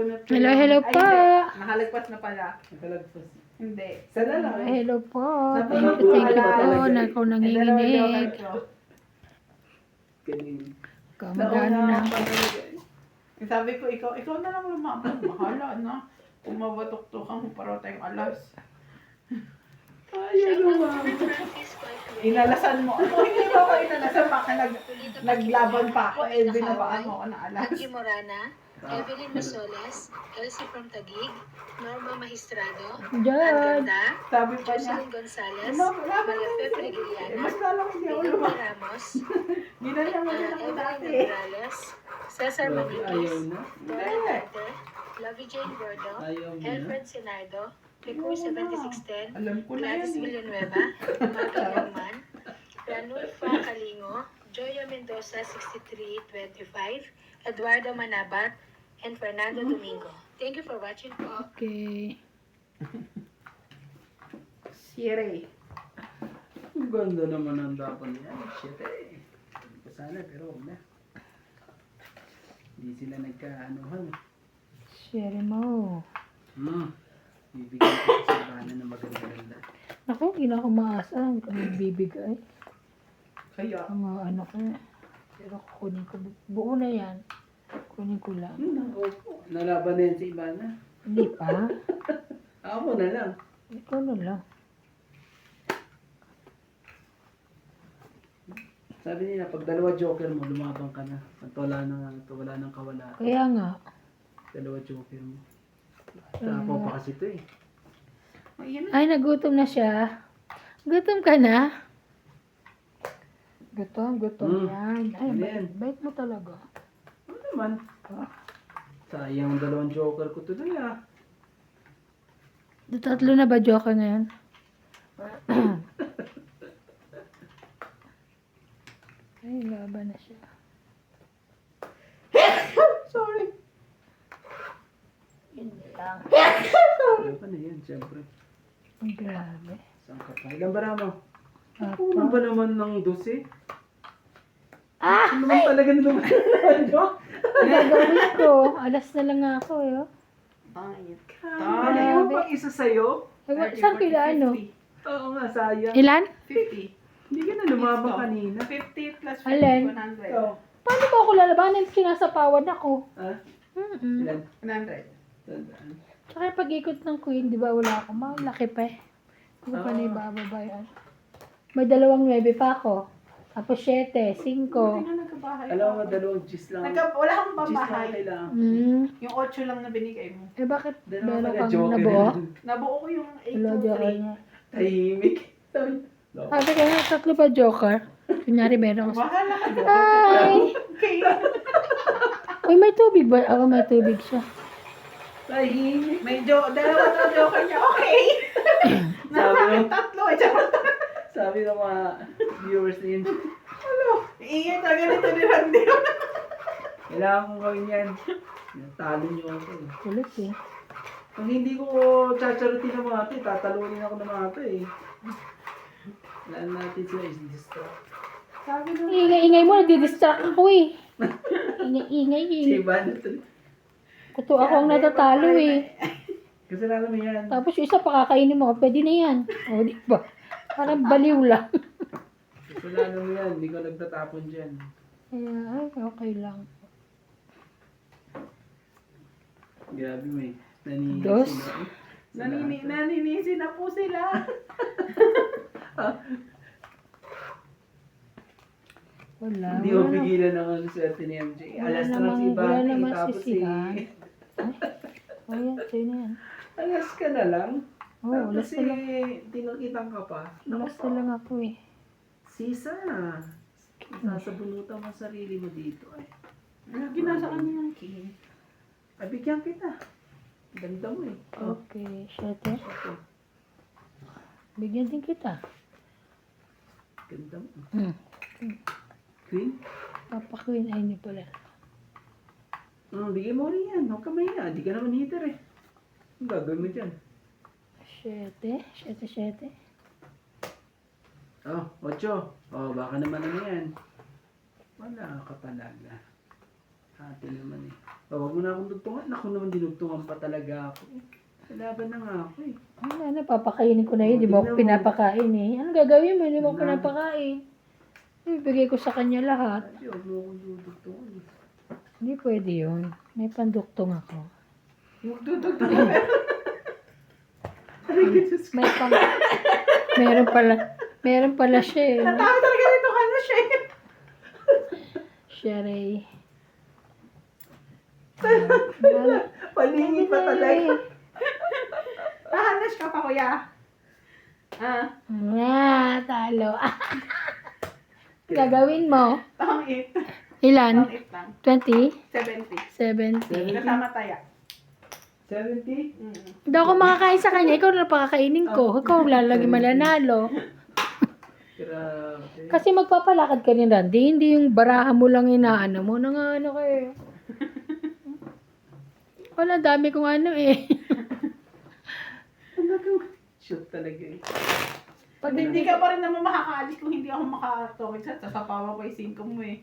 nabunot ko Hello, yung- hello Ay, po. hindi. Nakalagpas na pala. Nakalagpas. Hindi. Sana lang. Hello po. Napulot Thank you, ko thank you ala- po. talaga. Na ako Ay, nanginginig. dalawa-dalawa ko. Ganun. Kamagano na ako. Sabi ko, ikaw na lang lumaban. Bahala na. Kung mabatok-tokan mo para tayong alas. Ay, ano ba? Inalasan mo. Ano, hindi mo ako inalasan. Baka naglaban pa ako. Eh, binabaan mo ako na alas. Angie Morana, Evelyn Masoles, Elsie from Taguig, Norma Magistrado, Diyan. Anganda, Sabi pa niya, Jocelyn Gonzalez, ano, wala pa Maria naman Pepe siya. Giliana, Mas lalong hindi ako Miguel lumaban. Ramos, Ginanyan mo din ako Evelyn dati. Morales, Cesar Ayaw Manipis, na. Dora Dante, Lovey Jane Gordo, Ayaw mo na. Elfred Sinardo, Licor 7610, Alam ko na Gladys yan. Villanueva, Marco Langman, Ranulfa Kalingo, Joya Mendoza 6325, Eduardo Manabat, and Fernando Domingo. Thank you for watching po. Okay. Sire. Ang ganda naman ang dapan niya. Shit eh. Hindi ko sana pero huwag na. Hindi sila nagkaanuhan. Share mo. Bibigyan ko sa bana na maganda-ganda. Ako, hindi na ako maasahan kung bibigay. Kaya, Ang mga ano ko. Pero kukunin ko. Buo na yan. Kunin ko lang. Opo. Nalaban na yan sa iba na. Hindi pa. Ako na lang. Ikaw na lang. Sabi nila, pag dalawa joker mo, lumabang ka na. At wala nang kawala. Kaya nga. Dalawa joker mo. Tapo pa kasi ito eh. ayun na. Ay, nagutom na siya. Gutom ka na? Gutom yan. Ay, Ano bait, yan? bait mo talaga. Ano naman? Sayang ang dalawang joker ko tuloy ah. Tatlo na ba joker ngayon? Ay, laban na siya. Sorry. Yun lang. Ano pa na yan, siyempre. Ang grabe. Saan ka pa? Ilan ba mo? Apo. Kulang ba naman ng 12? Ah! Ano naman talaga naman joke? Gagawin ko. Alas na lang ako eh. Oh. Pangit. Ano yung pang isa sa'yo? Saan kila ano? Oo nga, sayang. Ilan? 50. Hindi ka na lumabang kanina. 50 plus 50, Alin? 100. Oo. Paano ba ako lalabanan? Sinasapawan ako. Ha? Mm-mm. Ilan? 100. Tandaan. Tsaka yung pag-ikot ng queen, di ba wala ako? Malaki pa eh. Hindi ko pa na ibababa yan. May 2 pa ako. Tapos 7, 5. Hindi nga nagkabahay. Alam mo, dalawang cheese lang. Wala kang Cheese lang babahay. kailangan. Yung 8 lang na binigay mo. Eh bakit Dalawa meron pala kang joker. nabuo? Nabuo ko yung 8 Hello, to joker 3. niya. Tahimik. Sabi, no. Sabi ko nga, 3 pa joker. Kunyari meron ako. Bahala ka doon. Hi! Okay. Uy, may tubig ba? Oo, may tubig siya. Tahimik. Dalawa to joker niya. Okay. Nasa akin tatlo. Charot. Sabi ng mga viewers na yun, Ano? Iingay talaga nito ni Randy. kailangan kong gawin yan. Talo niyo ako eh. Kulit eh. Kung hindi ko chacharutin ng mga ito, tatalunin ako ng mga ito eh. Laan natin sila is-distract. Sabi nung Ingay-ingay mo, nadidistract ako eh. Ingay-ingay Si eh. Ivan, Kuto ako ang natatalo eh. kasalanan mo yan. Tapos yung isa pakakainin mo, pwede na yan. O, di ba? Parang baliw lang. Kasalanan mo yan, hindi ko nagtatapon dyan. Kaya, ay, okay lang. Grabe may naninisin Dos. ako. naninisi na po sila. Wala. Hindi wala mo pigilan ng swerte ni MJ. Alas na lang si wala Ivan, naman tapos si... sisihan. O yan, sa'yo na yan. Alas ka na lang. Oo, Tapos alas na lang. tinakitang ka pa. Alas na lang ako eh. Sisa. Sasabunutan mo sarili mo dito ay. Ginasa kanya yung king. Ay, bigyan kita. Ganda mo eh. Okay, syete. Okay. Bigyan din kita. Ganda mo. Hmm. Queen? Papakuin ay niyo pala. Bigyan mo rin yan. Huwag ka mahiya. Di ka naman hitter eh. Ang gagawin mo dyan? Syete. Syete. Oh, 8. Oh, baka naman ano yan. Wala ka talaga. Ate naman eh. Oh, wag mo na akong dugtungan. Ako naman dinugtungan pa talaga ako. Laban na nga ako eh. Ano, papakainin ko na yun. Di mo ako pinapakain eh. Ano gagawin mo? Di mo ako pinapakain. Ibigay ko sa kanya lahat. Ate, wag mo akong dudugtungan. Hindi pwede yun. May panduktong ako. Magdudugtong. May pang... Meron pala siya eh. Natawa talaga dito ka na siya. Sherry. Palingit pa talaga. Hanas ka pa, kuya. Talo. Gagawin mo. Pang-it. Ilan? Pang-it lang. 20? 70. 70. Kasama taya. 70? Hindi ako makakain sa kanya. Ikaw na pakakainin ko. Ikaw lalagi malanalo. Grabe. Kasi magpapalakad ka rin, Randy. Hindi yung baraha mo lang inaano mo. Ano kayo. Wala, dami kong ano eh. Shoot talaga eh. Pag Hindi ka pa rin naman makakaalis kung hindi ako makatawid sa sasapawa ko yung 5 mo eh.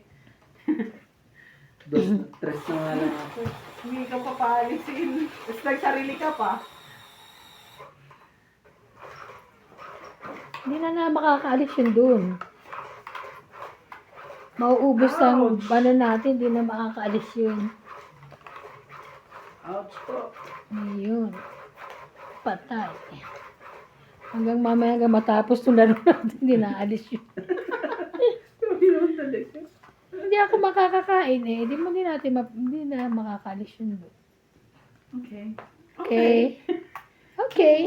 Tres na nga lang ako. Hindi ka pa paalisin. Tapos nagsarili ka pa. Hindi na makakaalis yun dun. Mauubos ang ano natin, hindi na makakaalis yun. Ouch po. Ayun. Patay. Hanggang mamaya hanggang matapos itong laro natin, hindi na-alis yun. Hindi naman talaga. Hindi ako makakakain eh. Hindi na makakaalis yun doon. Okay. Okay. Okay.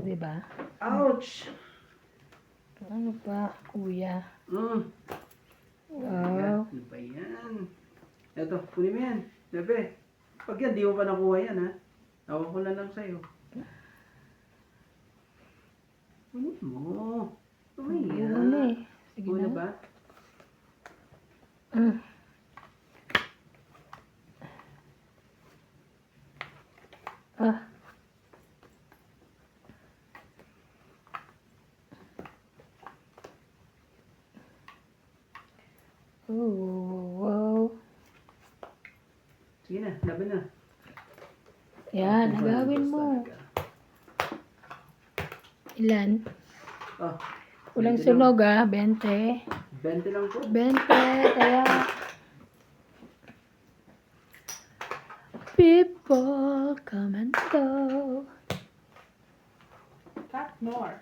Diba? Ouch! Ano pa, kuya? Mm. Wow. Ano ba yan? Eto, kunin mo yan. Bebe. Pag yan, di mo pa nakuha yan ha. Tawag ko na lang sa'yo. Kunin mo. Kunin Hindi yan. mo na eh. Sige Kunin na. ba? Mm. Ah. Oh, wow. Sige na, laban na. Yan, Ang nagawin bagus mo. talaga. Ilan? Oh, Walang 20 sunog ah, 20. 20 lang po. 20, kaya... People come and go. Cut more.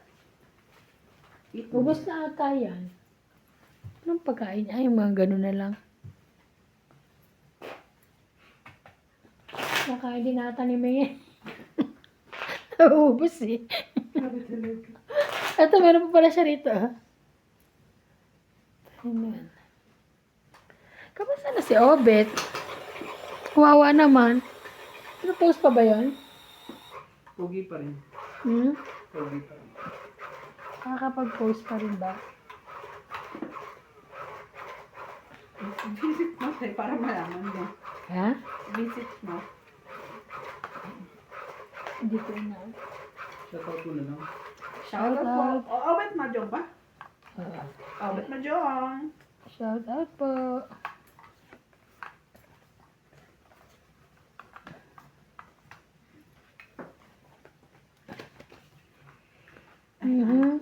Eat mo. Ubus na ata yan. Anong pagkain? Ay, mga ganun na lang. Nakain din nata ni May. Naubos eh. Ito, meron pa pala siya rito. Ah. Ayan. Kamusta na si Obet? Kawawa naman. Ano post pa ba yun? Pogi pa rin. Hmm? Pogi pa rin. Nakakapag-post pa rin ba? Visit mo tayo para malaman mo. Ha? Visit mo. Hindi ko na. Shoutout ko na lang. Shout out po. Shoutout. Awet Majong ba? Ah, Awet Majong. shout out po. Mhm.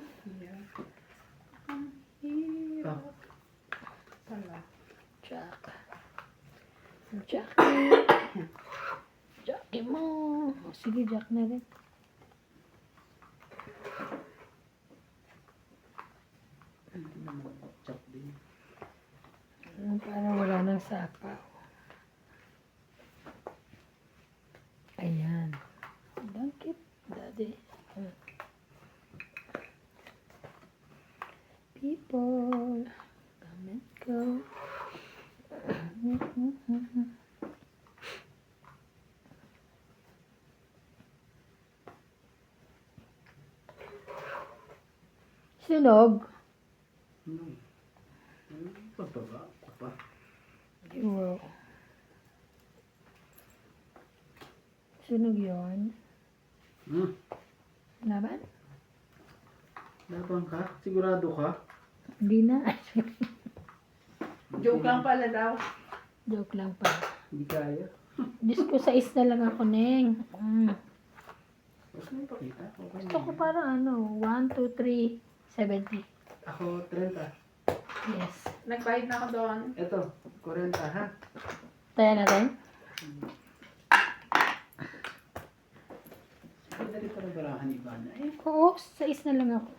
Yeah. Ah, Pala. Jack. Jackie. Jackie mo. O, sige, Jack na rin. hindi naman. Chop din. Parang wala nang sapaw. Ayan. Don't keep daddy. People come and go. Sunog. Ano? Pagpaba. Pa. Wow. Sunog yun. Hmm. Laban? Laban ka? Sigurado ka? Hindi na. Joke lang pala daw. Joke lang pa. Hindi kaya. Diyos ko, 6 na lang ako, Neng. Huwag mo ipakita. Okay Gusto ko na. parang 1, 2, 3, 70. Ako, 30. Yes. Nagbayad na ako doon. Ito, 40 ha. Taya natin? Pwede rin para barahan iba na. Eh, Oo, 6 na lang ako.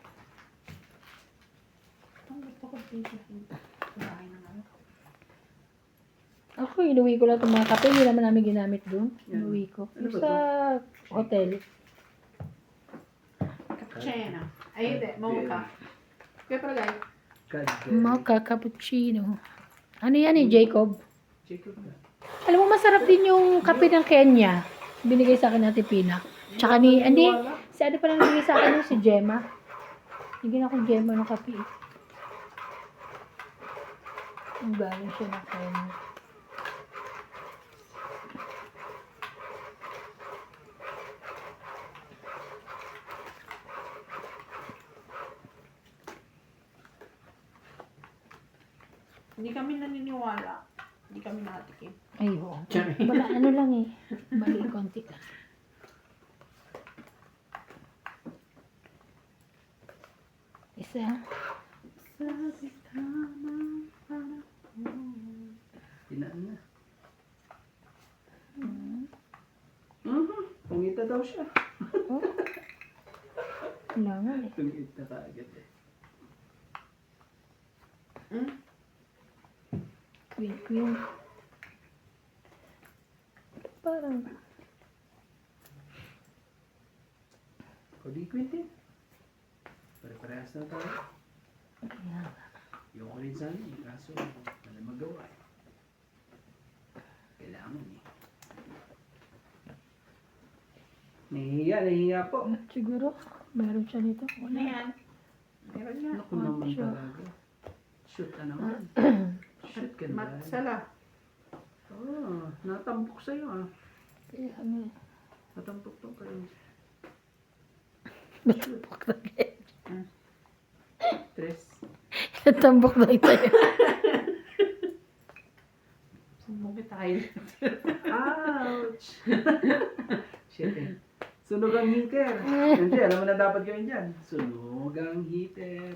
Ang gusto ko dito. Kumain naman. Ako, inuwi ko lang itong mga kape. Hindi naman namin ginamit doon. Yan. Inuwi ko. Ano ba Sa hotel. Cappuccino. Ay, hindi. Mocha. Kaya pala guys. God Mocha cappuccino. Ano yan Jacob? Jacob na. Alam mo, masarap din yung kape ng Kenya. Binigay sa akin natin Pina. Tsaka hindi, si ano pala nabigay sa akin yung si Gemma. Bigyan ako Gemma ng kape. Ang galing siya ng Kenya. Hindi kami naniniwala. Hindi kami natikim. Ayun. Wala, ano lang eh. Mali, konti lang. Isa. Tinaan na. Hmm. Pungita daw siya. Oh. Kailangan eh. Pungita ka agad eh. Queen. Parang, O di Quintin. Pare-parehas na tayo. kaya nga. Yung ko rin sana eh. Kaso, wala magawa eh. Kailangan eh. Nahihiya po. Siguro, meron siya nito. Ano yan? Meron nga. Naku naman siya. talaga. Shoot ka naman. Shoot ka na. Matsala. Oh, natampok sa'yo ah. Kaya ano eh. Natampok to kayo. Natambok na kayo. Tres. Natambok na ito yun. Sumbong kita kayo. Ouch! Shit eh. Sunog ang heater. Hindi, alam mo na dapat gawin dyan. Sunog ang heater.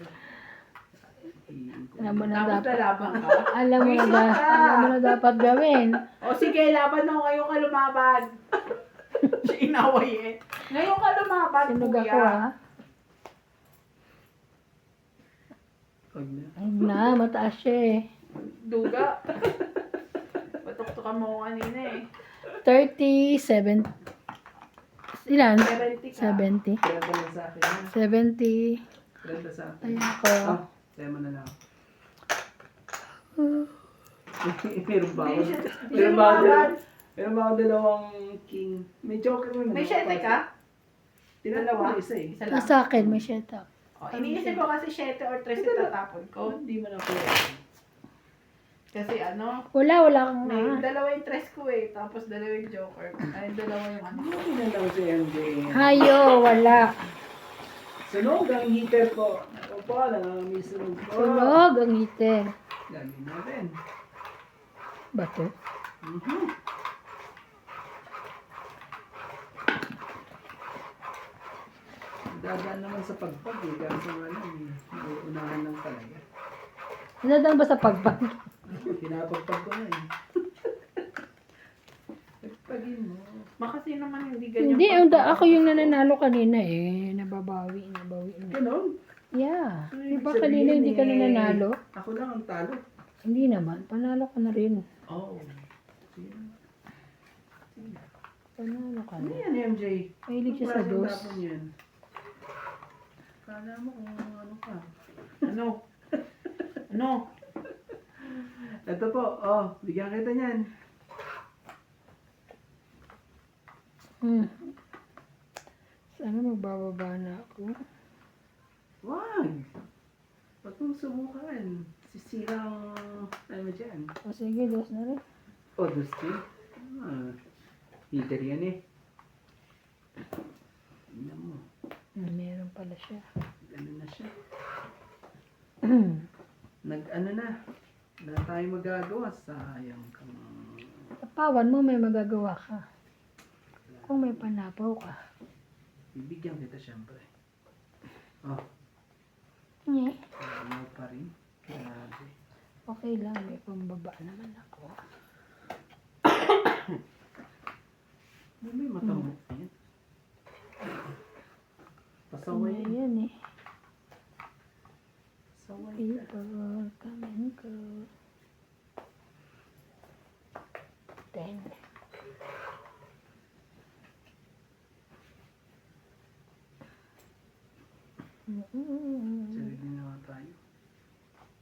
Alam mo na Tapos dapat. lalaban ka. Alam mo na dapat gawin. O sige, laban ako. Ngayon ka lumaban. Siya inaway eh. Ngayon ka lumaban, Sinog kuya. ako ah. Huwag na. Ay na, mataas siya eh. Duga. Patuktukan mo ko kanina eh. 37. Ilan? 70 ka. 70. 30 lang sa akin. ha? 70. 30 sa akin. Ayan ako. Ah, tayo mo na lang. Meron ba ako? Hindi siya Meron ba ako lumaban. dalaw- meron ba ako dalawang king? May joker mo na. May 7 ka? Tinalawa ko isa eh. Isa lang. Sa akin, may shut up. O, iniisip ko kasi 7 or 3 itatapon ko. Hindi mo na ako. Kasi ano, Wala kang may dalawa yung 3 ko eh. Tapos dalawa yung joker. Ay, dalawa yung ano. Ano pinalaw si MJ? Hayo, wala. Sunog ang heater ko. Ako pa, may sunog ko. Sunog ang heater. Lagi natin. Bato. Dadaan naman sa pagpag eh. Kaso ano, uunahan lang talaga. Nadaan ba sa pagpag? Pinapagpag ko na eh. Pagpagin mo. Makasi naman hindi ganyan. Hindi, ako yung nananalo kanina eh. Nabawi na. Ganon. Yeah. Ibig Diba kanina sabihin hindi ka eh, nananalo? Ako lang ang talo. Hindi naman. Panalo ka na rin. Oh. Panalo ka Ano na. yan, MJ? Mahilig siya sa Anong dos. klaseng tapon yan? Kala mo kung ano ka. Ano? Ano? Ito po, oh, bigyan kita niyan. Sana magbababa na ako. Wag! Wag mong subukan. Sisirang, ano mo dyan? O sige, dos na rin. Oh, Dusty. Heater yan eh. Tingnan mo. Meron pala siya. Ganun na siya. Nag-ano na. Wala tayo magagawa. Sayang ka mga. Tapawan mo, may magagawa ka. Kung may panapaw ka. Bibigyan kita syempre. Oh, Nye. ayaw pa rin. Grabe. Okay lang, may pambaba naman ako. May matamok na yan. Pasaway yan. Yan eh. Pasaway ka. People come and go. 10. Sarili na nga tayo.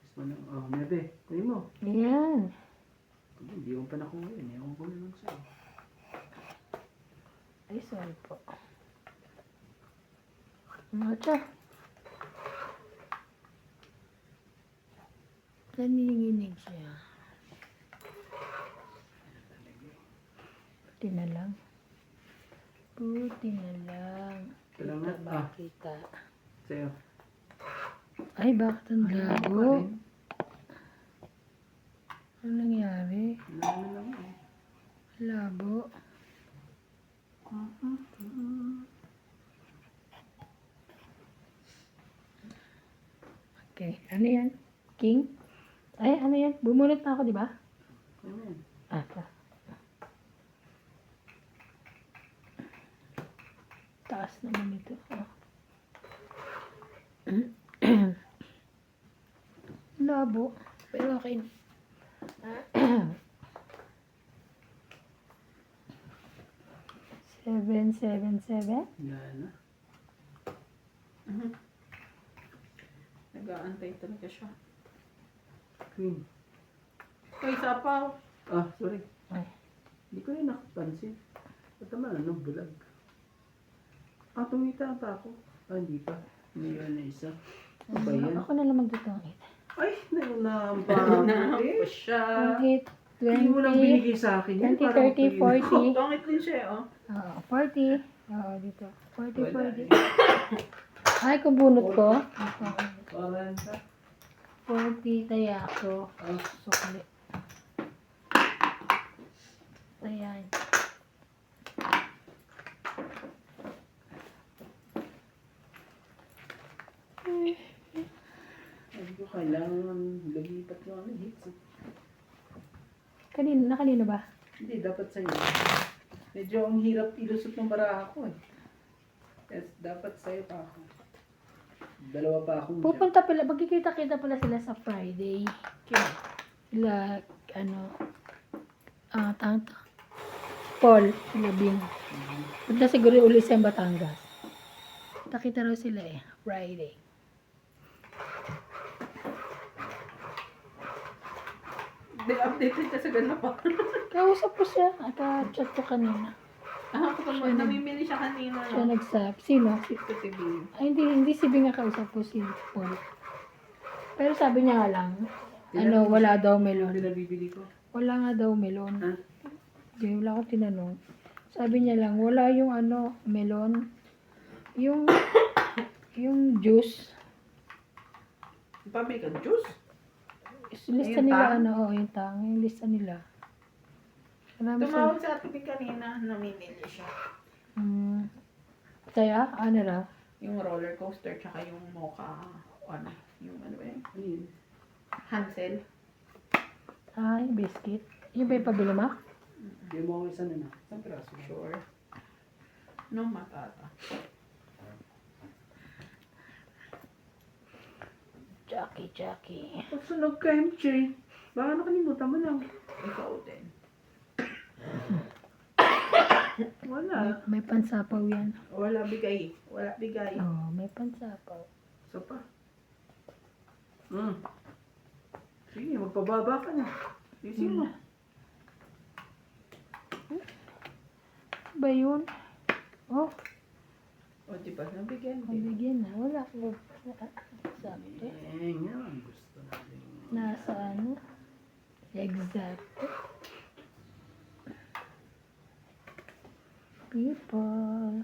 Gusto mo na. Oh, Nebe. Kunin mo. Ayan. Hindi mo pa nakuha yun. Ewan ko na lang sa'yo. Ay, sorry po. Ano siya? Nanginginig siya. Buti na lang. Buti na lang. Ito lang na. Ah, Kita. sa'yo. Ay, bakit ang Ayaw pa labo? rin. Ano nangyari? Ano lang eh. Labo. Okay, ano yan? King? Ay, ano yan? Bumunot na ako, di ba? Ayan. Ah, ito. Taas naman ito. Oh. Labo. Pero okay. 777. Wala na. Nag-aantay talaga siya. Queen. Uy, sapaw. Ah, sorry. Ay. Hindi ko rin nakapansin. Ba't naman ano, bulag? Ah, tumita pa ako. Ah, hindi pa. Mayroon na isa. Ano ba yan? Ako na lang magdito ang 8. Ay, naunahan pa ako Nahampo eh. siya. 8, Hindi mo lang 20, binigay sa akin. 20, Parang 30, kayo- 40. Pangit din siya, oh. Oo, 40. Oo, dito. 40, Wala 40. eh. Ay, kung bunot ko. Parang sa... 40, taya ako. Ah, Sukli. Ayan. sabi ko, kailangan lagipat yung ano, hits. eh. Kanina ba? Hindi, dapat sa'yo. Medyo ang hirap ilusot ng baraha ko eh. Yes, dapat sa'yo pa ako. Dalawa pa akong dyan. Pupunta pala, magkikita-kita pala sila sa Friday. Sila, ano, Paul, sila Bing. Punta siguro uli sa Batangas. Takita raw sila eh, Friday. Di updated ka sa ganda pa. Kausap ko siya, chat ko kanina. Ako pa mo, namimili siya kanina. Siya No? nagsap. Sino? Si Kutibing. Ay, hindi si Bing nga kausap ko, si Paul. Pero sabi niya nga lang, ano, wala daw Yung melon. pinabibili ko. Wala nga daw melon. Ha? Hindi, wala ko tinanong. Sabi niya lang, wala yung ano, melon. Yung juice. Pabili ka juice? Lista Yung nila, tang? ano, yung tang, yung lista nila. Marami Tumawag sa atin kanina, namimili siya. Kaya, ano ra? Yung roller coaster, tsaka yung mocha, ano, yung ano ba yun? Ano yun? Hansel. Ay, biscuit. Yung ba yung pabili mo? Hindi mo ako isa na. Isang piraso. Sure. No, matata. Jackie. Pagsunog ka, MJ. Baka nakalimutan mo lang. Ikaw din. Wala. May pansapaw yan. Wala bigay. Wala bigay. Oh, may pansapaw. Isa pa. Sige, magpababa ka na. Isi mo. Ba yun? Oh, O, diba? Nabigyan din. mabigyan na. Wala ko. Sakto. Yan. Gusto natin. Nasa ano? Exacto. People.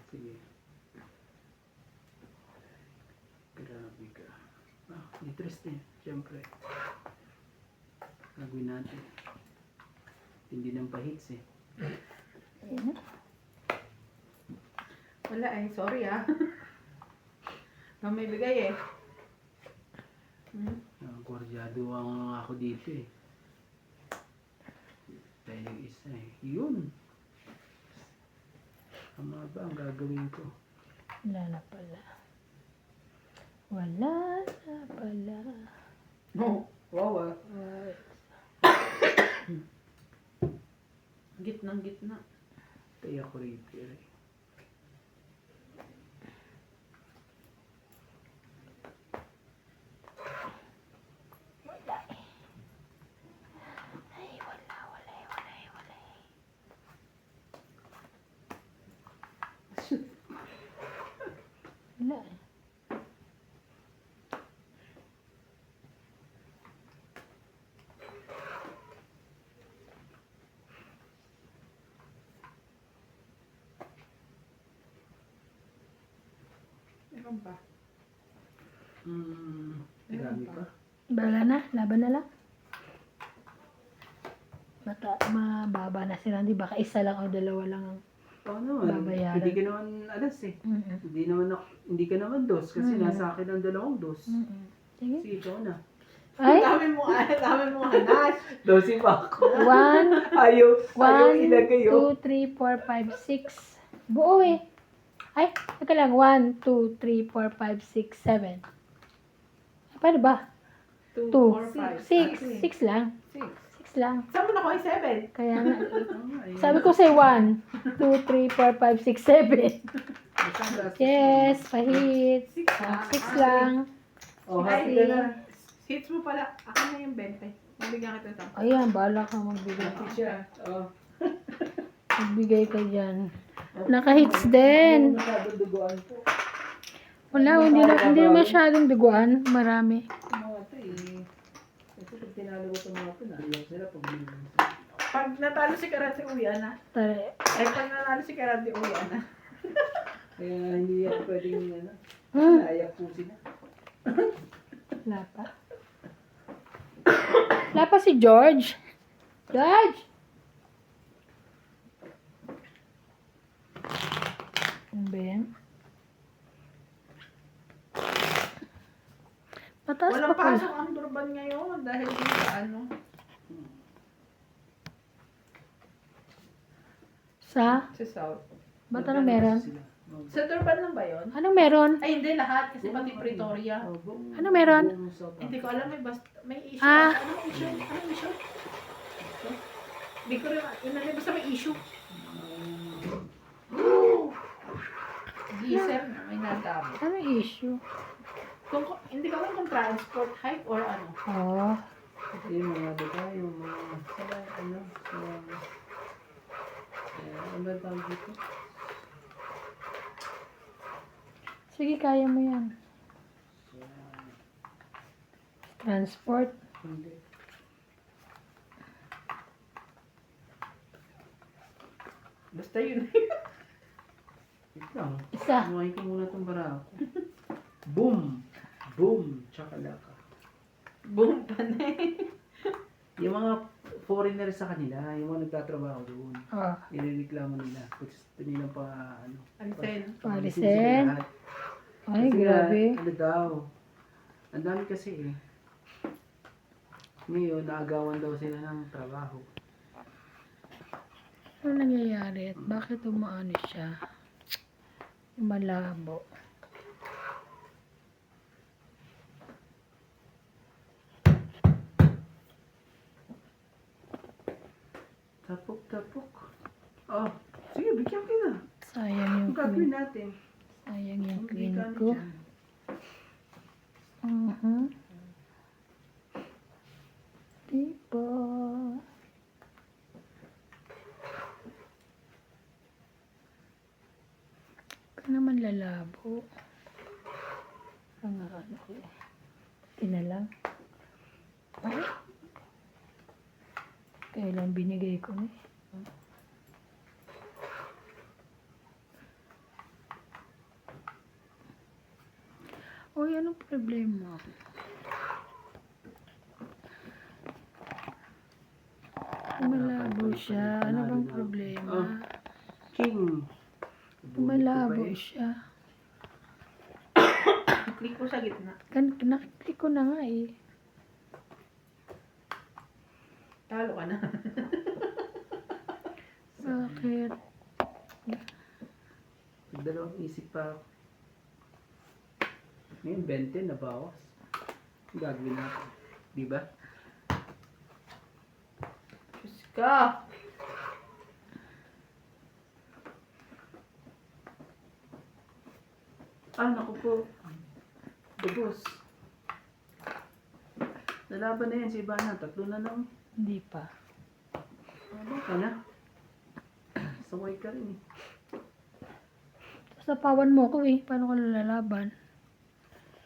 Sige. Grabe ka. Interest eh. Siyempre. Gagawin natin. Hindi ng pahits eh. Wala eh, sorry ah. Nang may bigay eh. Kordyado ang ako dito eh. Dahil yung isa eh. Yun. Tama ba ang gagawin ko? Wala na pala. Wala na pala. No. Wow ah. Ay, Gitnang gitna. Kaya ko rito eh. wala eh. Ay, wala. Wala eh. Meron pa. Marami pa. Bala na, laban na lang. Baka mababa na sila, di baka isa lang o dalawa lang ang Oo naman. Babayaran. Hindi ka naman alas eh. Mm-mm. Hindi ka naman dos kasi Mm. nasa akin ang dalawang dos. Mm-mm. Sige. Sige, ikaw na. Ay, Dami mo hanas. Dosi pa ako. 1, Ayaw ilagay yun. 2, 3, 4, 5, 6. Buo eh. Ay, teka lang. 1, 2, 3, 4, 5, 6, 7. Paano ba? 2, 2, 4, 5. 6. 6 lang. 6 lang. Saan mo nakuha yung 7? Kaya nga. Tama, eh. Sabi ko sa'yo 1, 2, 3, 4, 5, 6, 7. Isang gastos Yes, pahit. 6 lang. Oh, happy ka na. Hits mo pala. Ako na yung 20. Mabigyan kita ito. Ayan, bahala ka magbigay. Happy siya. Oh. Magbigay ka dyan. Naka-hits din. Ano masyadong duguan po? Wala, hindi masyadong duguan. Marami. Mga ito eh. Kasi pag tinalo ko itong mga ito, naiyak sila pag Pag natalo si Karate, uwian na. Tara. Ay, pag natalo si Karate, uwian na. Kaya hindi yan pwedeng ano. Hmm. Naiyak po sila. Wala pa. Wala pa si George. George! Ano ba yan? Mataas pa Walang pala. pasok ang turban ngayon dahil dito sa ano. Sa? Sa South. Ba't anong meron? Sa turban lang ba yun? Anong meron? Ay, hindi lahat. Kasi pati Pretoria. Ano meron? Hindi ko alam, may issue. Ah. Anong issue? Anong issue? Hindi ko rin, yun na basta may issue. Diesel na, may nadami. Anong issue? Hindi ko alam kung transport hike or ano. Oh. Kasi yung mga diba, yung mga sa ano, sa ano ba tawag dito? Sige, kaya mo yan. Transport. Hindi. Basta yun. Wait lang. Isa. Bumayin ko muna itong bara ko. Boom! Boom! Chakalaka. Boom pa na eh. Yung mga foreigner sa kanila, yung mga nagtatrabaho doon, Oh. inireklamo nila. Gusto nilang pa, ano, Alisin. palisin Palisin? sila lahat. Ay, Kasi grabe. nga, ano daw, ang dami kasi eh. Ngayon, naagawan daw sila ng trabaho. Ano nangyayari at bakit umaano siya? Malabo. Tapok. Oh, sige, bigyan kita. Sayang yung Ang gagawin clean. natin. Sayang yung Ang clean bigyan ko. dyan. Diba? Huwag naman lalabo. Ang ano ko. Ito na lang. Ay. Kailan binigay ko na eh. Uy, anong problema? Malabo siya. Ano bang problema? King. Malabo siya. Click ko sa gitna. Nakiklik ko na nga eh. Talo ka na. Bakit? Dalawang isip pa ako. Ngayon, 20 na bawas. Gagawin natin. Di ba? Diyos ka. Naku po. Dugos. Nalaban na yan si Ivana. 3 na lang. Hindi pa. Ano ka na? Saway ka rin eh. Sapawan mo ko eh. Paano ka lalaban?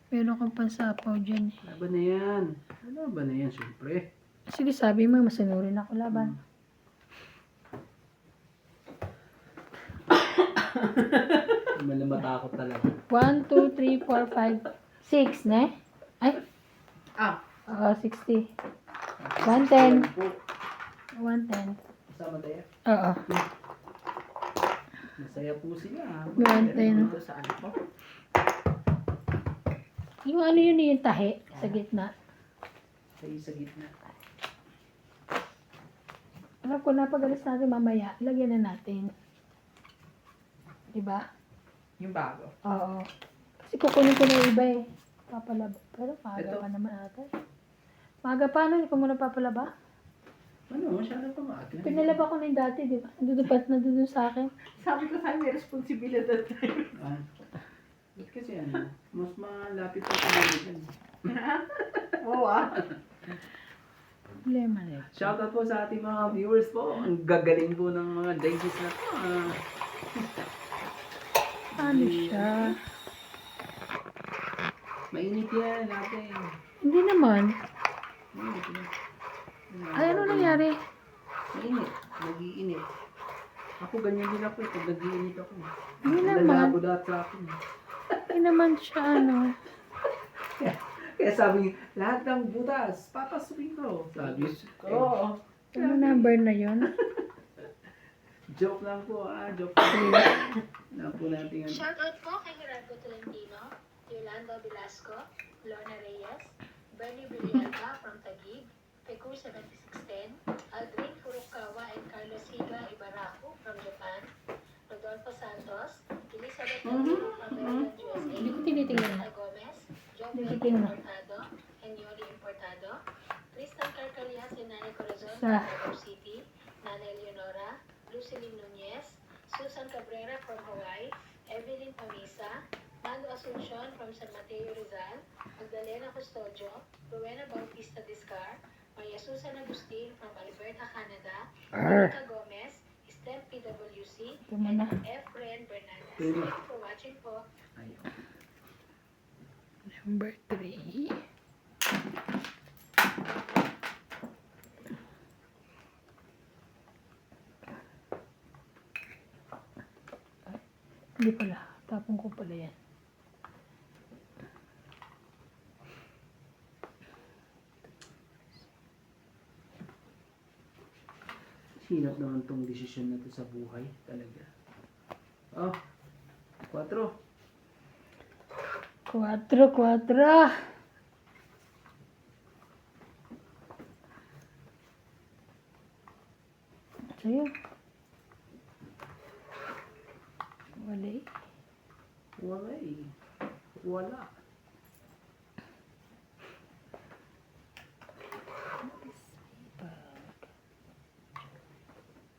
Meron kang pansapaw dyan eh. Laban na yan. Laban na yan, syempre. Sige, sabi mo, masunurin ako laban. Hindi man matakot talaga. 1, 2, 3, 4, 5, 6, ne? Ay, Ah. oo, 60. 110. Po. 110. Sama tayo. Oo. Masaya po sila. 110. Dito sa ano ko. Yung ano yun yung tahi sa gitna. Tayo sa gitna. Alam ko na, pag alis natin mamaya, lagyan na natin. Diba? Yung bago. Oo. Kasi kukunin ko na yung iba eh. Papalaba. Pero maaga Ito. pa naman ata. Maaga pa, ano? Hindi ko muna papalaba. Ano? Masyado pa maaga. Pinalaba ko na yung dati, di ba? Nandun sa akin. Sabi ko sa'yo, may responsibilidad tayo. Ba't kasi ano? Mas malapit pa sa mga dyan. Oo ah. Problema na yun. Shoutout po sa ating mga viewers po. Ang gagaling po ng mga dentist na to. Ano siya? Mainit yan natin. Hindi naman. Mainit yan. Ay, ano nangyari? Mainit. Nag-iinit. Ako ganyan din ako eh. Pag nag-iinit ako. Hindi naman. Lalabo dahil sa akin. Hindi naman siya, ano. Kaya sabi niya, lahat ng butas, papasukin ko. Sabi ko. Oo. Ano number na yun? Joke lang po joke lang. Lang po natin ano. Shoutout po kay Gerardo Tolentino, Yolanda Velasco, Lorna Reyes, Bernie Villalba from Taguig, Peku 7610, Aldrin Furukawa and Carlos Higa Ibaraku from Japan, Rodolfo Santos, Elizabeth Camilo from Maryland, USA, Hindi ko tinitingnan. Ana Gomez, John Hindi ko Pedro tingnan. Importado, and Yoli Importado, Tristan Carcalias and Nanay Corazon Sa- from Davao City, Nanay Leonora, Lucilin Nunez, Susan Cabrera from Hawaii, Evelyn Pamisa, Mando Asuncion from San Mateo Rizal, Magdalena Custodio, Rowena Bautista Discar, Maria Susan Agustin from Alberta, Canada, Monica Gomez, STEM PWC, Ito mo na. and Efren Bernandez. Ito Thank na. you for watching po. Ayun. Number 3. Hindi pala. Tapong ko pala yan. Hirap naman tong desisyon na to sa buhay. Talaga. 4. 4. Sa'yo. Wala eh. Wala eh. Wala.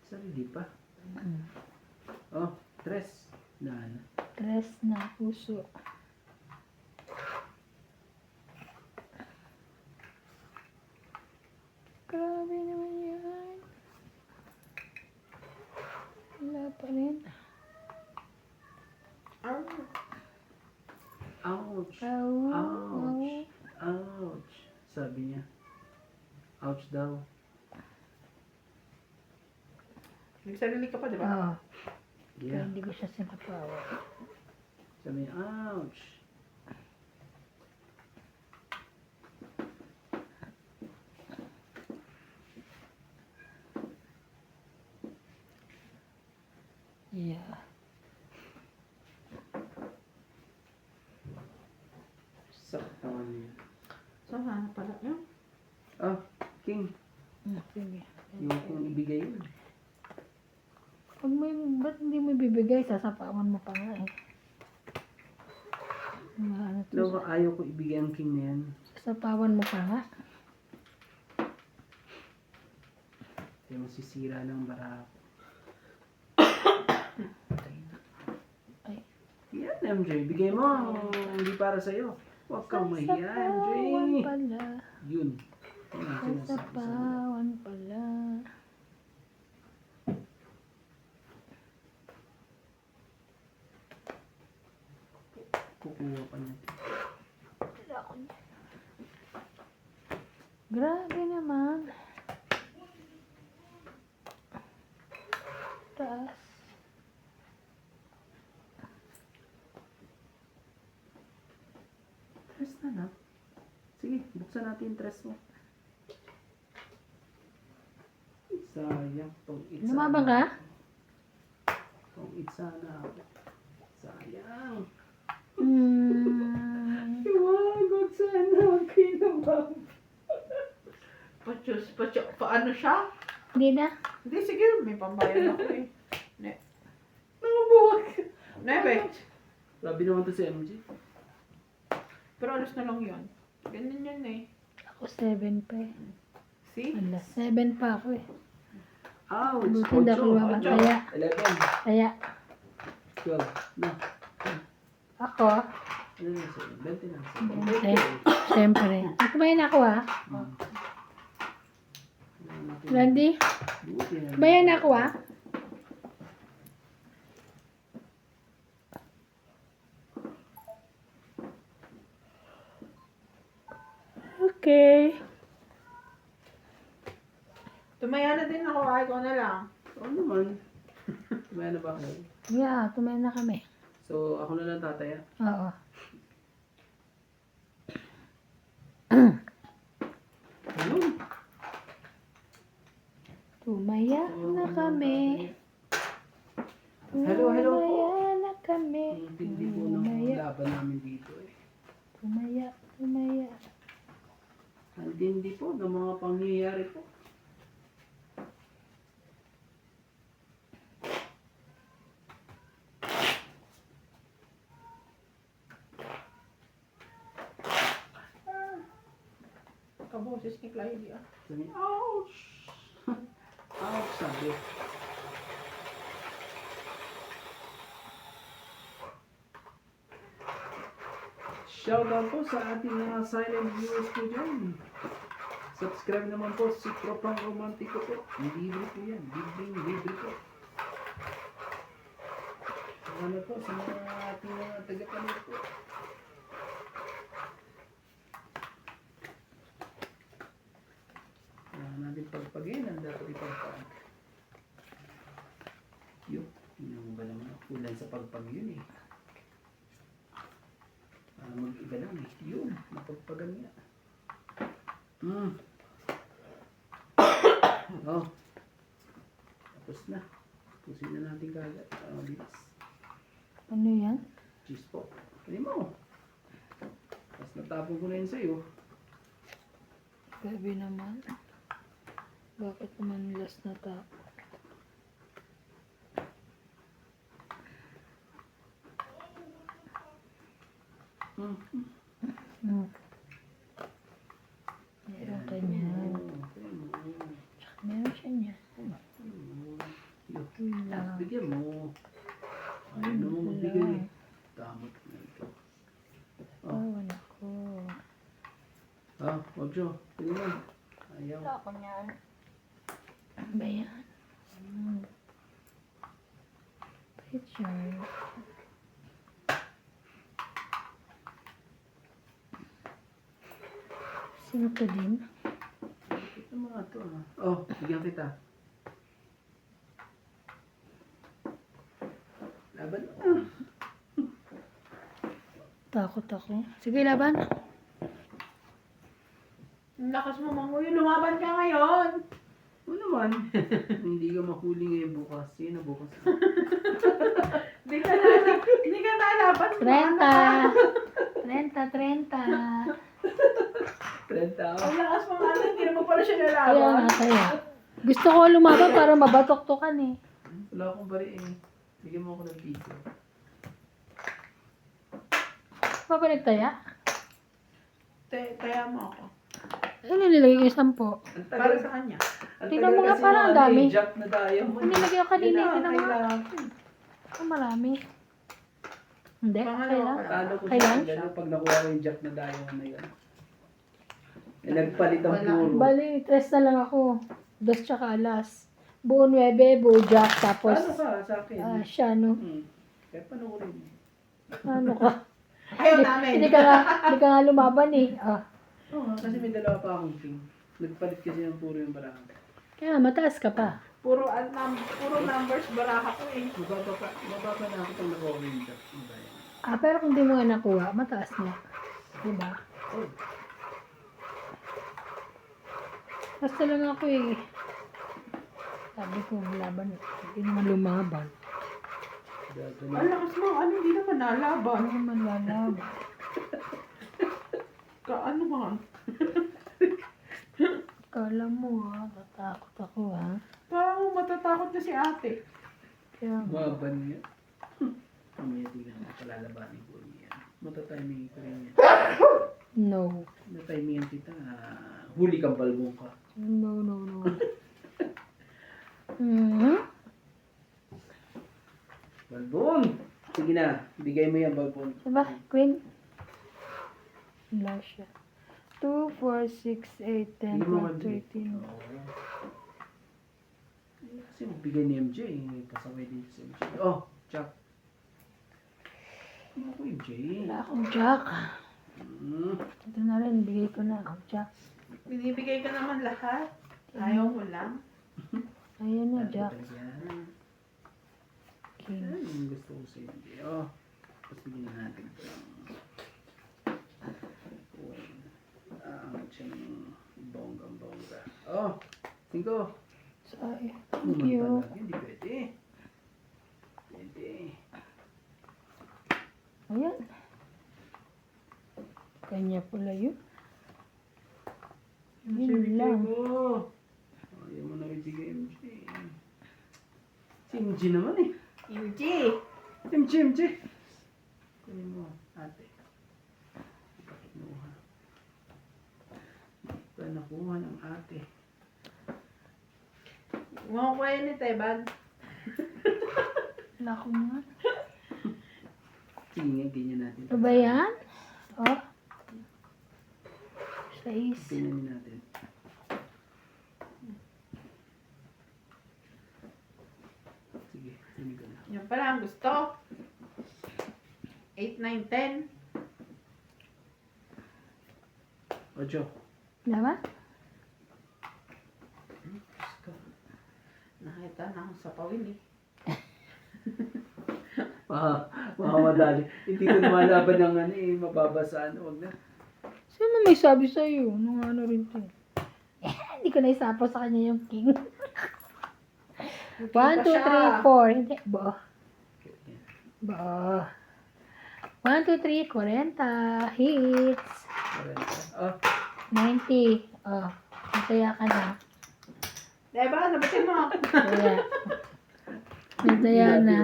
Sarili pa. 3. Na ano. 3 na puso. Grabe naman yan. Wala pa rin. Ang Ouch. Ouch. Ouch. Ouch. Sabi niya. Ouch daw. Nagsarili ka pa, di ba? Oo. Kaya Yeah. hindi ko siya sinapawa. Sabi niya, ouch. Yeah. Sakit naman niya. So, hanap pala yun. Ah, King. Sige. Yung kung ibigay yun. Pag may, ba't hindi mo bibigay? Sasapawan mo pa nga eh. Ano to? No, ayaw ko ibigay ang King na yan. Sasapawan mo pa nga. Kaya masisira ng barako. Ay. Yan, MJ. Bigay mo. Hindi para sa'yo. Huwag kang mahiya, MJ. Sasapawan pala. Yun. Yun ang sinasabi sa Sasapawan pala. kukuha pa niya. Grabe naman. Taas. Tres na na. Sige, buksan natin yung tres mo. Sayang. Tong itsa Lumabang ka? Tong itsa na ako. Sayang. Iwagod sana. Kinabang. Paano siya? Hindi na. Hindi, sige, may pambayad ako eh. Nangabuwag. Nebe. Grabe naman to si MJ. Pero alas na lang yun. Ganyan yun eh. Ako 7 pa eh. See? Ala, 7 pa ako eh. Ouch! Buti hindi ako mamataya. 11. Kaya, 12. Na. ako, Ano na sa'yo? 20 na. 20. Siyempre. Kumain ako ah. Randy, bayan ako ah. Okay. Tumaya na din ako. Ay, ko na lang. Oo naman. Kumaya na ba kayo? Yeah, kumain na kami. So, ako na lang tataya. Oo. Ayun. Tumaya na kami. Hello, hello po. Tumaya na kami. Ang tindi po ng laban namin dito eh. Tumaya, tumaya. Ang tindi po ng mga pangyayari po. Kaboses ni Clyde ah. Sabi, ouch! Ouch, sabi. Shoutout po sa ating mga silent viewers po dyan. Subscribe naman po si Tropang Romantiko po. Libre po yan. Libre po. Salamat po sa mga ating mga taga-palit po. Natin pagpagin, ang dapat ipagpag. Yun, tingnan mo ba naman kulang sa pagpag yun eh. Para mag-iba lang eh. Yun, napagpagan niya. Oh. Tapos na. Pusin na natin kagad. Bilis. Ano yan? Cheese po. Kali mo. Tapos natapon ko na yun sa'yo. Grabe naman. Bakit naman last na tao? Meron ka niyan. Tsaka meron siya niyan. Yun lang. Bigyan mo. Ayaw mo magbigay. Damot na ito. Bawan ako. Ojo. Pili mo. Ayaw. Wala ako niyan. Ano ba yan? Picture. Sino to din? Ito mga to ah. Oh, bigyan kita. Laban mo. Takot ako. Sige, laban. Ang lakas mo, Manguyo. Lumaban ka ngayon. Ano naman? Hindi ka mahuli ngayon bukas. Sige na bukas. Hindi ka nalaban. 30. 30. 30 ako. Ang lakas mo nga. Hindi naman pala siya Kaya nalaban. nga, kaya. Gusto ko lumaban para mabatok-tokan eh. Wala akong bari eh. Bigyan mo ako ng piso. Pa ba nagtaya? Kaya mo ako. Ano nilagay ko yung 10? Ang tagal. Para sa kanya. Ang Tingnan tagal mo nga, kasi parang ang ng dami. Jack na tayo. Ano nilagay ko kanina? Tingnan mo nga. Kailangan. Oh, marami. Hindi, Pangalawa kailan? ka Talo ko Kailan? siya. Lalo pag nakuha ko yung Jack na tayo na yan. Eh, nagpalit ang Wala. puro. Bali, 3 na lang ako. 2 tsaka alas. Buo 9, buo jack, tapos Paano ka sa akin? siya, no? Kaya panoorin mo. Ano ka? Ayaw namin. Hindi ka nga lumaban eh. Ah. Oo, kasi may dalawa pa akong king. Nagpalit kasi ng puro yung barang. Kaya mataas ka pa. Puro numbers baraha ko eh. Mababa na ako pag nakuha ko yung Jack. Ang bayan. Ah, pero kung di mo nga nakuha, mataas na. Diba? Oh, Basta lang ako eh. Sabi ko, laban. Hindi naman lumaban. gagawin. Ang lakas mo. Ano, hindi naman nalaban. Ano naman lalaban? Ano ba? Kala mo ha, tatakot ako ha. Parang matatakot na si ate. Kaya Maban niya. Mamaya tingnan mo palalabanin ko niya. Matatiming ko rin yan. no. Matatiming kita. Huli kang balbong ka. No. Mm-hmm. Balbon! Sige na, bigay mo yan, balbon. Diba, Queen? Wala siya. 2, 4, 6, 8, 10, 12, 13. Oo. Kasi magbigay ni MJ, pasaway din si MJ. Oh, Jack. Ano ko MJ? Wala akong jack. Hmm. Ito na rin, bigay ko na ang jack. Binibigay ka naman lahat. Ayaw ko lang. Ayan na, Ano jack. talaga yan? King. Ano yung gusto ko sa MJ? Oh, tapos bigyan na natin ito. Ang siyang bonggang-bongga. Oh, 5. Sorry. Thank you. Hindi pwede. Pwede. Ayan. Kanya pala yun. Yun lang. Ayaw mo na ibigay MJ. Si MJ naman eh. MJ. MJ. Kunin mo, ate. Nakuha. Ito nakuha ng ate. Mga kuya ni Tebag. Wala ko nga. Sige nga, ganyan natin. Ito ba yan? Oh. 6. Ganyan natin. Sige, sini ko na. Yan pala ang gusto. 8, 9, 10. 8. Diba? Nakita na akong sa pawin eh. Makamadali. Hindi ko lumalaban ng ano eh, mababasaan. Huwag na. Sino may sabi sa'yo? Nung ano rin to? Hindi ko na isapo sa kanya yung king. 1, 2, 3, 4. Hindi. Bo. Bo. 1, 2, 3, 40. Hits. Oh, 90. Oh. Nataya ka na. Diba? Sabatin mo. Kaya. Nataya na.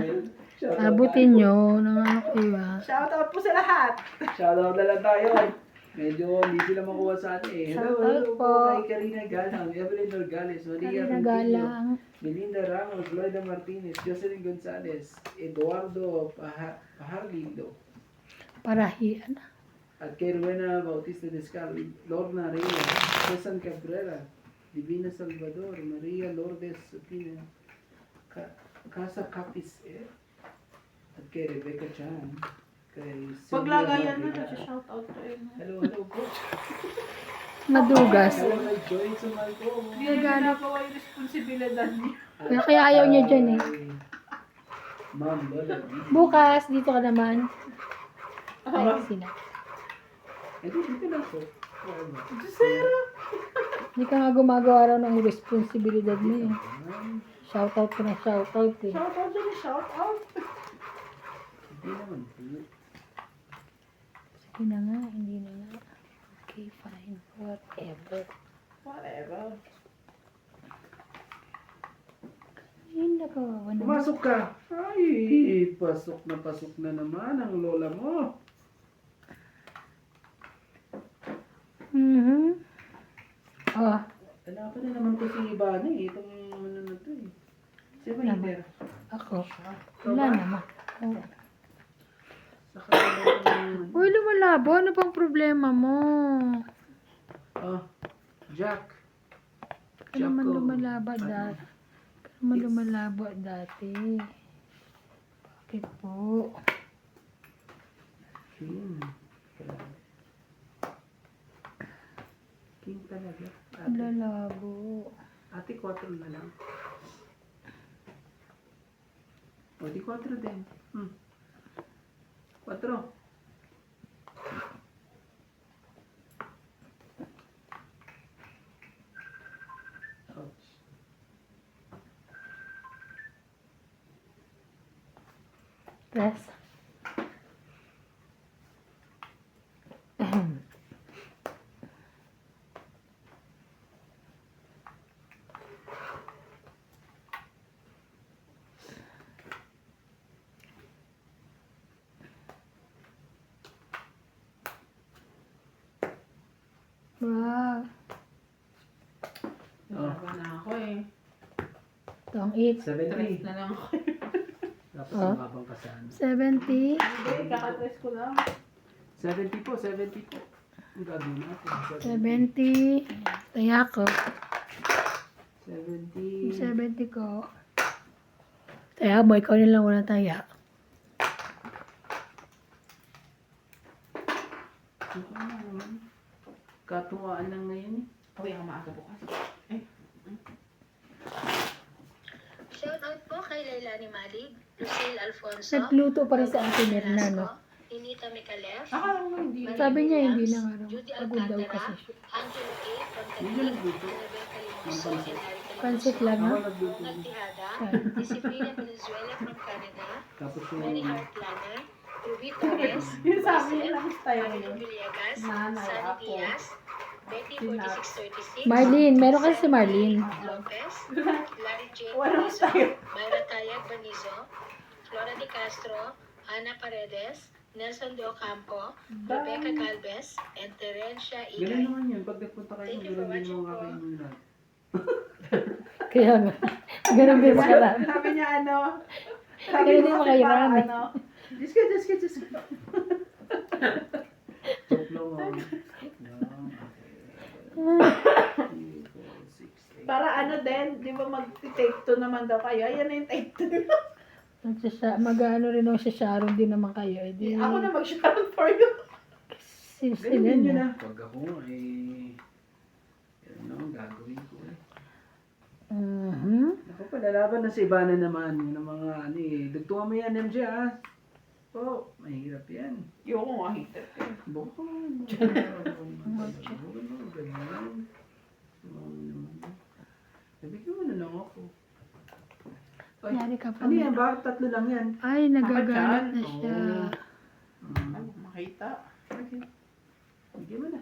Abutin nyo. Nang ano kayo ah. Shoutout po sa lahat. Shoutout na lang tayo. Medyo hindi sila makuha sa atin eh. Hello, Shoutout hello po. po kay Karina Galang, Evelyn Orgales, Maria Karina Rentillo, Galang. Melinda Ramos, Loida Martinez, Jocelyn Gonzalez, Eduardo Paharlindo, Parahian. at kay Rowena Bautista Descal, Lorna Reyes, Susan Cabrera, Divina Salvador, Maria Lourdes Pina, Casa Capis, at kay Rebecca Chan, kay Sylvia Paglagayan na Barriga. shoutout ko yun. Hello, hello po. madugas. Wala joy sa mahal ko. Hindi na ginagawa yung responsibilidad niya. Kaya ayaw niya dyan eh. Ma'am, Lola. Bukas, dito ka naman. Ay, sila. Dito lang po. Zero. Hindi ka nga gumagawa raw ng responsibilidad mo eh. Shoutout ko na shoutout eh. Shout out din, shout out. Hindi naman po. Sige na nga, hindi na nga. Okay, fine. Whatever. Whatever. Yun na kawawa naman. Pumasok ka. Ay, pasok na naman ang lola mo. Mhm. Oh, Hanapan na naman ko si Ivana eh. Itong ano na to eh. Siya ba hider? ako. Wala naman. Oh. Saka naman. Uy, lumalabo. Ano bang problema mo? Oh, Jack. Ka naman Jacko. lumalaba dati. Ka naman lumalabo dati. Bakit po? King. King talaga. Lalabo. Ate 4 na lang. O, di 4 din. 4. Ouch. Press. Wow. Nalaban na ako eh. Ito ang 8. 70. Na lang ako. Dapat Oh. sumabang ka saan. 70. Hindi, kakatres ko lang. 70 po, 70 po. Ang gagawin natin. 70. Taya ko. 70. 70 ko. Taya mo, ikaw na lang wala taya. Ano naman? Katuwaan lang ngayon eh. Uwi ako maaga bukas. Shoutout po kay Lailani Malig, Lucille Alfonso, Nagluto pa rin sa Auntie Mirna, no? Ninita Micalef, Akala ko hindi. Sabi niya hindi na nga raw. Judy Pagod daw Alcantara, kasi siya. Angelo A. Hindi Fontaine, nagluto. Rebecca Limoso, and Harry Pansit lang, Ako ha? nagluto. Nagtihada, Ah. Disciplina Venezuela from Canada, Tapos Mary yung... Hart Lana, Ruby Torres, Yung sabi niya Giselle, lang tayo Marilyn yun. Villegas, Nanay, Sunny ako. Diaz, Betty 4636, Marlene, meron kasi si Marlene. Lopez, Larry J. Walang Banizo, tayo. Myra Tayag Banizo, Flora de Castro, Ana Paredes, Nelson de Ocampo, Rebecca Galvez, and Terencia Ganun Igay. naman yun. Pag nagpunta kayo, Thank you for ganun din watching yung po. aking mga... Kaya nga. Ganun din sa karami. Sabi niya ano? Ganun din mo mga kasi Iran, parang eh. ano? Diyos ka. Joke lang ako. Para ano din, di ba mag-take two naman daw kayo? Ayan na yung take two. Mag-ano rin ako sa Sharon din naman kayo. Eh, di, Ako na mag-shout for you. sila Ganun yun na. na. Pag ako eh... Yan naman gagawin ko eh. Mhm. Ako pa, lalaban na si Ivana naman. Yun ang mga ano eh. Dugtungan mo yan, MJ ah. Oh, mahirap yan. Yung nga hitter. Bukod. Ganyan. Nabigyan mo na lang ako. Ay, Yari ka pa. ano yan ba? 3 lang yan. Ay, nagagalit na Oo. siya. Ano, makita. Okay. Bigyan mo na.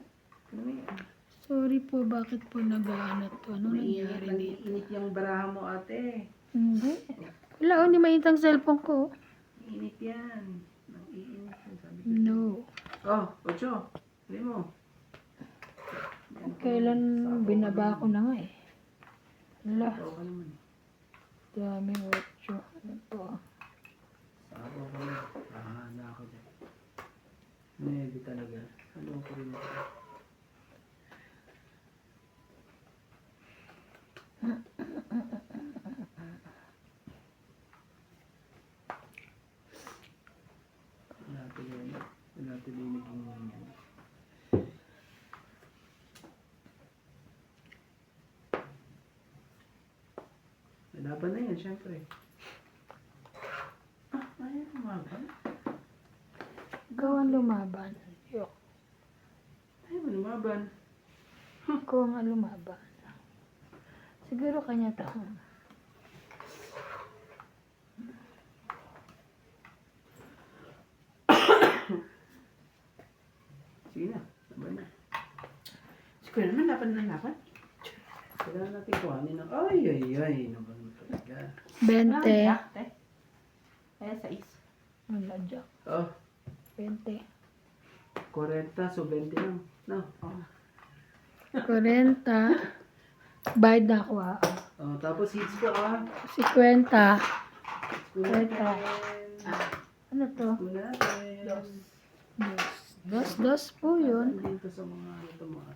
Ano mo yan? Sorry po, bakit po nag-ano to? Ano Mainit nangyari lang, dito? init yung baraha mo ate. Hindi. Wala, oh, hindi mainit ang cellphone ko. Init yan. Iinit yan sabi ko. No. Oh, Ocho. Hindi mo. Yan po. Kailan Sabaw binaba ka ko na nga eh. Wala, naman. Sabaw ka naman. dami 8. Ano to? Sabaw ka naman. Hahana ako dyan. Hindi talaga. Ano ko rin ako. Natin yun. Natin yung naging yan. yan, syempre. Ayaw lumaban. Ikaw ang lumaban. Yok. Ayaw lumaban. Ikaw ang lumaban. Siguro kanya to. Sige na, laban na. Siguro naman, laban na laban. Kailangan natin kuhanin ng... Ay, naman mo talaga. 20. Kaya sa is. Wala, Jack. Oh, 20. 40, so 20 lang. No? 40. Bayad na ako ah. Oh, tapos hits ko 50. Hits ko natin. Ano to? Hits ko natin. Dos po yun. Dito sa mga ito mga.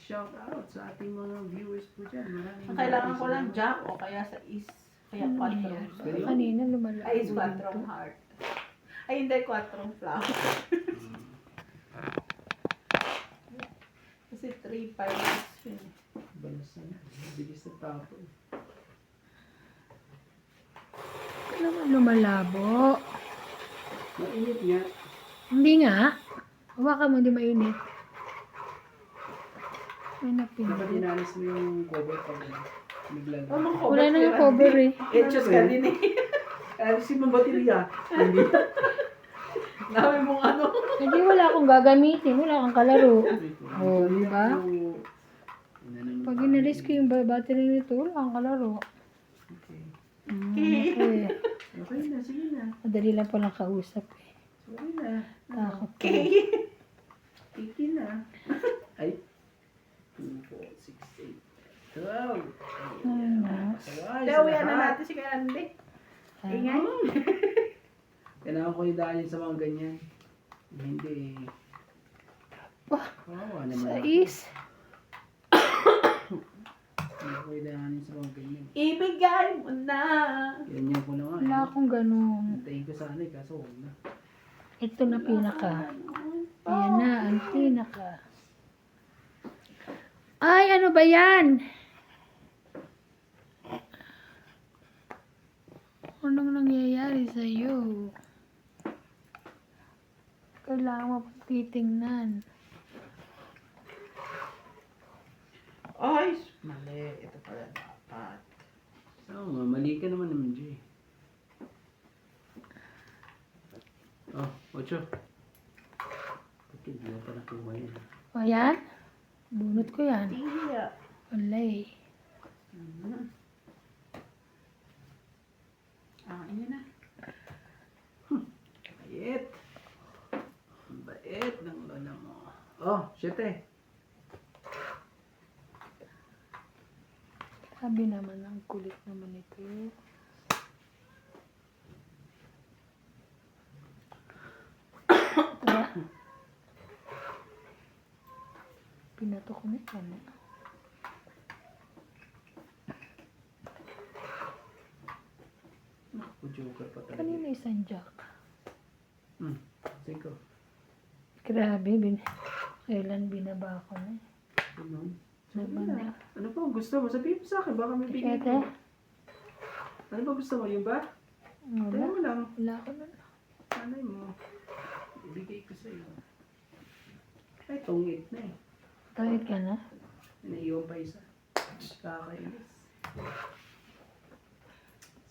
Shout out sa ating mga viewers po dyan. Maraming Ang kailangan ko lang jack o kaya sa is. Kaya Ano 4. nangyayari? Kanina lumalabo Ay, is 4 dito. heart. Ay, hindi 4 flower. Kasi 3, 5 is yun. Balas na. Bilis na tapo. Ano naman lumalabo? Mainit nga. Hindi nga. Hawakan mo, hindi mainit. May Dapat napindot. inalis mo yung cover pag naglalaro. Wala na yung cover eh. Etchos ka din eh. Alisin mo baterya. Hindi. Dami mong ano. Hindi wala akong gagamitin. Wala akong kalaro. Oh, di ba? Pag inalis ko yung battery nito, wala akong kalaro. Okay. Okay. Okay na, sige na. Madali lang palang kausap eh. Sorry na. Takot ko. Tiki na. Ay. 2, 4, 6, 8, 12. Ano? Kaya uwian na natin si Kandy. Ingay. Kailangan ko idaanin sa mga ganyan. Hindi. Wah, Kawawa naman. sa ako. is. Kailangan ko idaanin sa mga ganyan. Ibigay mo na. Ganyan ko na nga. Wala akong ganun. Hintayin ko sana eh, kaso huwag na. Ito na pinaka. Ayan na, ang pinaka. Ay, ano ba yan? Anong nangyayari sa'yo? Kailangan mo pang titingnan. Ay, mali. Ito pala dapat. Oo nga, mali ka naman Jay. Oh, 8. Okay, di mo pa nakuha yun. O yan? Bunot ko yan. Tiya. Wala eh. Yun na. Bait. Ang bait ng lola mo. Oh, 7. Sabi naman, ang kulit naman ito. Tara. Pinato ko na yan. Naku, joker pa talaga. Kanina isang jack. 5. Grabe, kailan binaba ko na. Ano? Laban na. Ano pa ang gusto mo? Sabihin mo sa akin, baka may bigay Siyete? ko. Ano ba gusto mo? Yung ba? Tayo Wala. mo lang. Wala ko na. Anay mo. Ibigay ko sa'yo. Ay, tungit na eh. Tawid ka na? Naiiwan pa isa. Kakainis.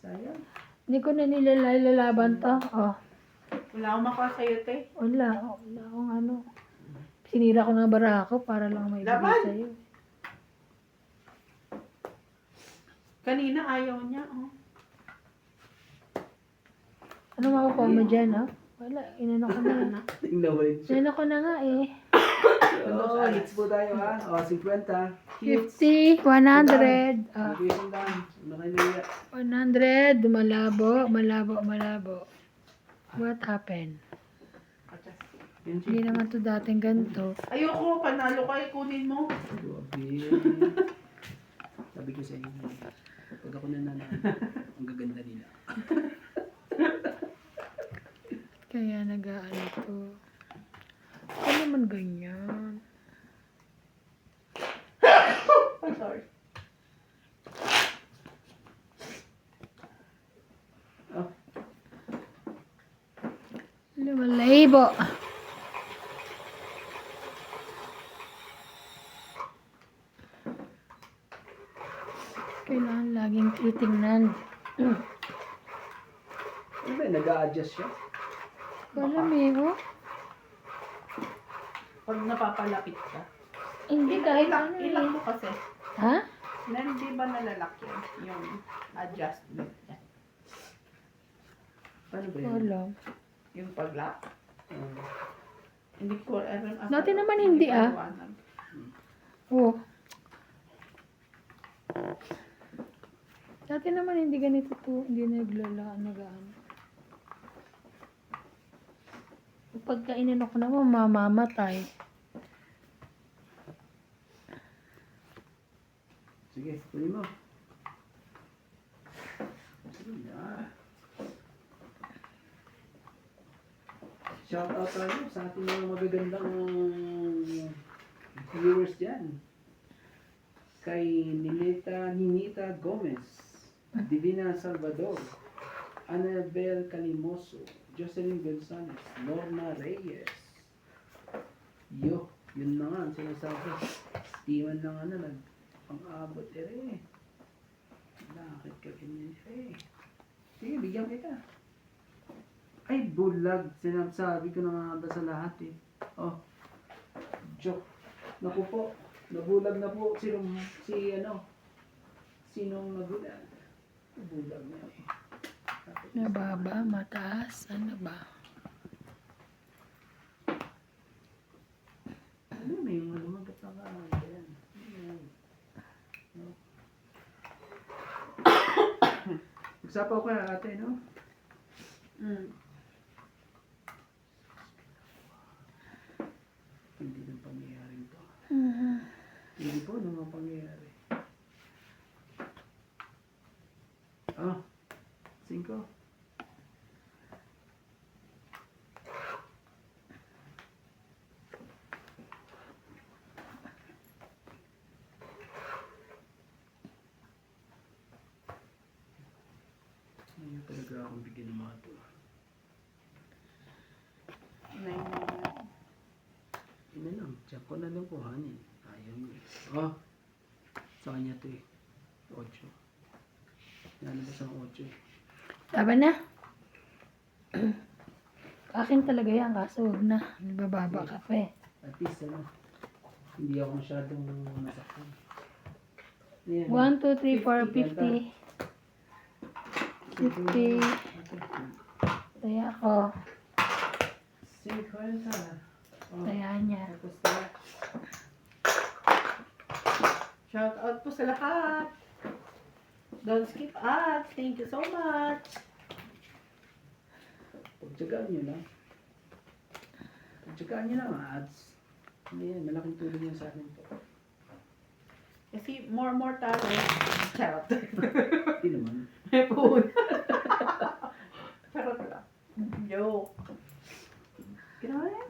Sayang. Hindi ko na nilalaban to. Oh. Wala akong makuha sa'yo, te. Wala. Wala akong ano. Sinira ko ng barako para lang may Laban! bigay sa'yo. Kanina ayaw niya, oh. Ano makukuha mo dyan, oh? Wala. Inano ko na yan. Tingnan mo rin siya. Inano ko na nga eh. Oh, hits po tayo ha. O, 50. 50, 100. Hits. Ah, Okay, sandaan. Ano kayo naiya? 100. Malabo. What happened? Yan Hindi siya. naman to dating ganito. Ayoko, panalo ka, kunin mo. Grabe. Sabi ko sa inyo, pag ako nananalo, ang gaganda nila. Kaya nag-aano to. Ano naman ganyan? Ay, sorry. Ibo. Kailangan laging titingnan. Ano ba, nag-a-adjust siya? Wala, Mego. Pag napapalapit ka. Hindi kahit ano Ilak eh. mo kasi. Ha? Hindi ba nalalak yun? Yung adjustment niya. Paano ba yun? Wala. Yung pag-lock. Ah, Hindi ko alam. Dati naman hindi, ah. paliwanag. Oo. Dati naman hindi ganito to. Hindi nagaan. Pagka inano ko naman, mamamatay. sige, kunin mo. Sige na. Shout out tayo sa ating mga magagandang viewers dyan. Kay Ninita Gomez, Divina Salvador, Annabel Calimoso, Jocelyn Gonzalez, Norma Reyes. Yun na nga ang sinasabi. Di man lang nagpang-abot Bakit ka ganyan Sige, bigyan kita. Ay, bulag. Sinasabi ko na nga ba sa lahat Oh, joke. Naku po, nabulag na po sinong nabulag? Nabulag na Nababa, mataas, ano ba? Ano, may mga lumagat na ka. Ayan. Magsapaw ka ate, no? Hindi ng pangyayaring to. Hindi po, ano mga pangyayari? Ah, 5. Ngayon talaga akong bigyan ng mga to. Ina lang, tiyak ko na lang kuhanin. Ayaw mo Oh, sa kanya to 8. Nalabas ang 8 Tama na. Akin talaga yan, kaso huwag na. Nagbababa ka pa eh. At least hindi ako masyadong nasaktan. Ayan. 1, 2, 3, 4, 50. 50. Taya ako. 50. Oh, Taya niya. tapos na. Shout out po sa lahat. Don't skip ads. Thank you so much. Pagtsagaan nyo lang. Pagtsagaan nyo lang ads. Hindi yan, malaking tulong yan sa akin po. Kasi more talent. Charot. Hindi naman. May food. Charot lang. Joke. Ginawa yan.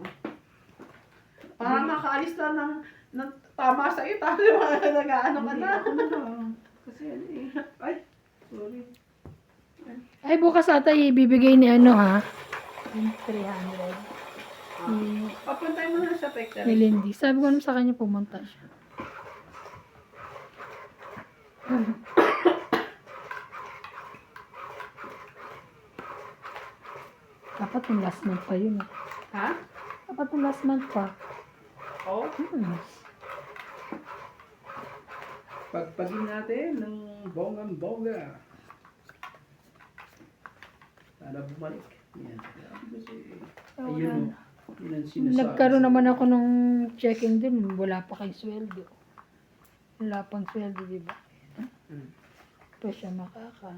Parang nakaalis lang ng tama sa iyo. Tapos nag-ano ka Hindi, na. ako na lang. Kasi ay, sorry. Ay, bukas ata ibibigay ni ano ha? Yung 300. Ni, Papuntay mo na sa ni factory. Lindy. Sabi ko naman sa kanya pumunta siya. Dapat yung last month pa yun. Ha? Dapat yung last month pa. Oh? Pagpagin natin ng bonggang-bongga. Para bumalik. Yan. Ayun mo. Yun ang sinasabi. Nagkaroon naman ako ng check-in din. Wala pa kay sweldo. Wala pang sweldo, di ba? Pa siya makaka.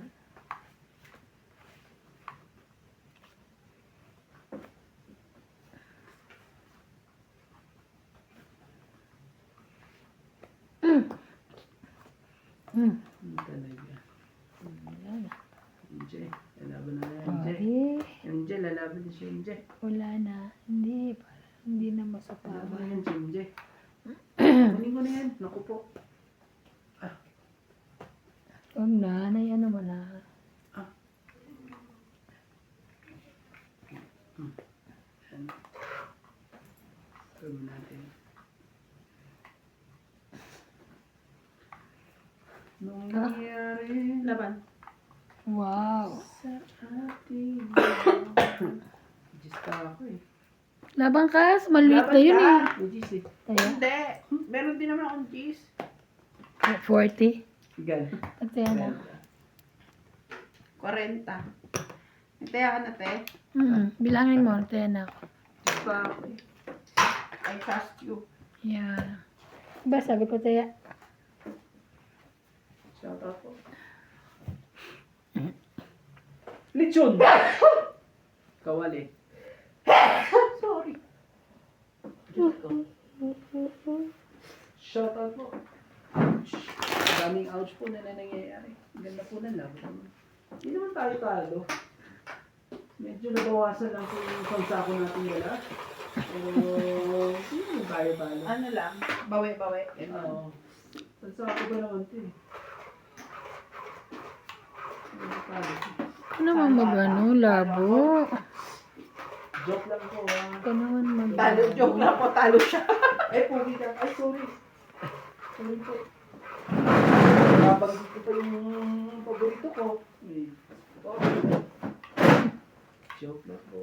Talaga. Wala na. MJ. Lalaban na yan, MJ. Pare, MJ, lalaban na si MJ. wala na. Hindi. Hindi na Lalaban masapaba. na yan si MJ. Kunin ko na yan. Naku po. Huwag na. Ano mo na. gawin natin. Nung nangyari Laban. Wow. sa ating Gis pa ako eh. Laban ka, maliit na Laban yun ka. eh. May Gis eh. Kaya, Hindi. Meron din naman akong cheese. 40. Gan. At yan na. 40. Nagtaya ka na, te. Bilangin mo, at yan na. Gis pa ako eh. I trust you. Yeah. Ba, sabi ko tayo. Shout out po. Lechon! Kawali. Sorry. Shout out po. Ouch. Daming ouch po na nangyayari. Ganda po ng labo. Hindi naman tayo talo. Medyo nabawasan lang po yung pansako natin wala. Pero, hindi naman tayo talo. Ano lang, bawi-bawi. Oo. Pansako ba naman ito eh. Hindi naman talo. Ako naman mag-ano, labo. Joke lang po ha. Ako naman mag-ano. Talo, joke na po, talo siya. Ay, pogi ka. Ay, sorry. Sorry po. Nabanggit ko pa yung paborito ko. Eh, sorry. Joke lang po.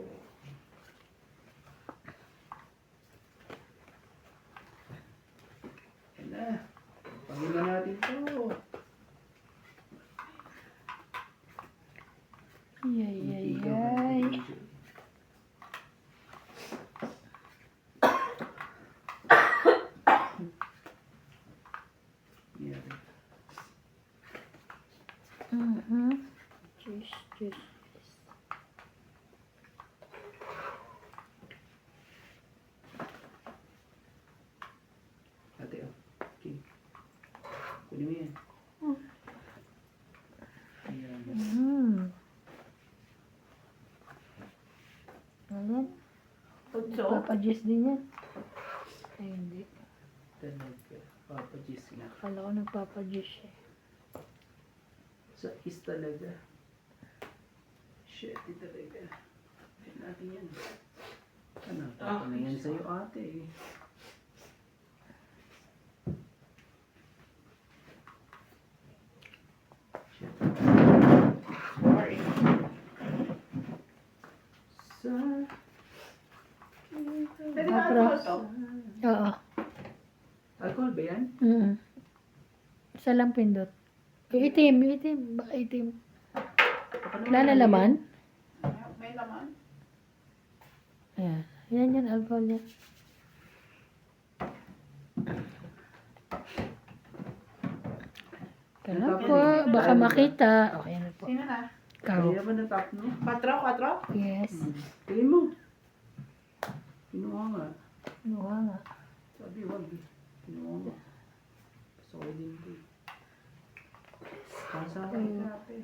Yan na. Pangina natin to. Ay. Yan. Cheese. Ate, oh. Okay. Kunin mo yan. Ayan. Ayan. Tutso. Papa-juice din yan. Ay, hindi. Talaga. Papa G's nga. Akala ko nagpapa-juice eh. Sa is talaga. Shit, talaga. Ayan natin yan. Ano? Papa na yan sa'yo ate eh. Shit. Sorry. Sa... Pwede ba Apro. alcohol to? Oo. Alcohol ba yan? Isa lang pindot. Itim. Baka itim. Wala na laman? May laman. Ayan. Yan, alcohol yan. Kala po, baka makita. Okay na po. Sino na? Ikaw. Kaya ba na top no? 4? Yes. Tingin mo. Kinuha nga. Nuha nga. Sabi, wag. Kinuha nga. Sorry din ko. Kasa ka ikape.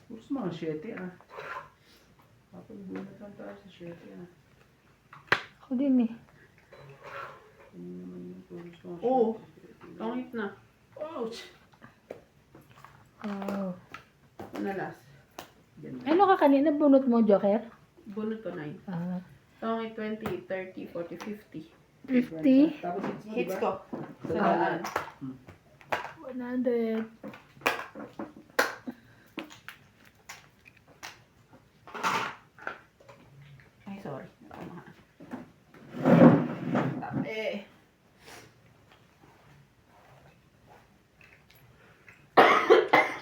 Puros mga 7 ah. Kapag-bunat lang tayo sa 7 ah. Ako din eh. Ano naman yung puros mga 7? Oo. Tongit na. Ouch! Wow. Nalas. Ganda. Ano ka kanina bunot mo, Joker? Bunot ko 9. Tongit 20, 30, 40, 50. 50. Tapos hits mo, Hits diba? ko. Sa daan. 100. Ay, sorry. Eh.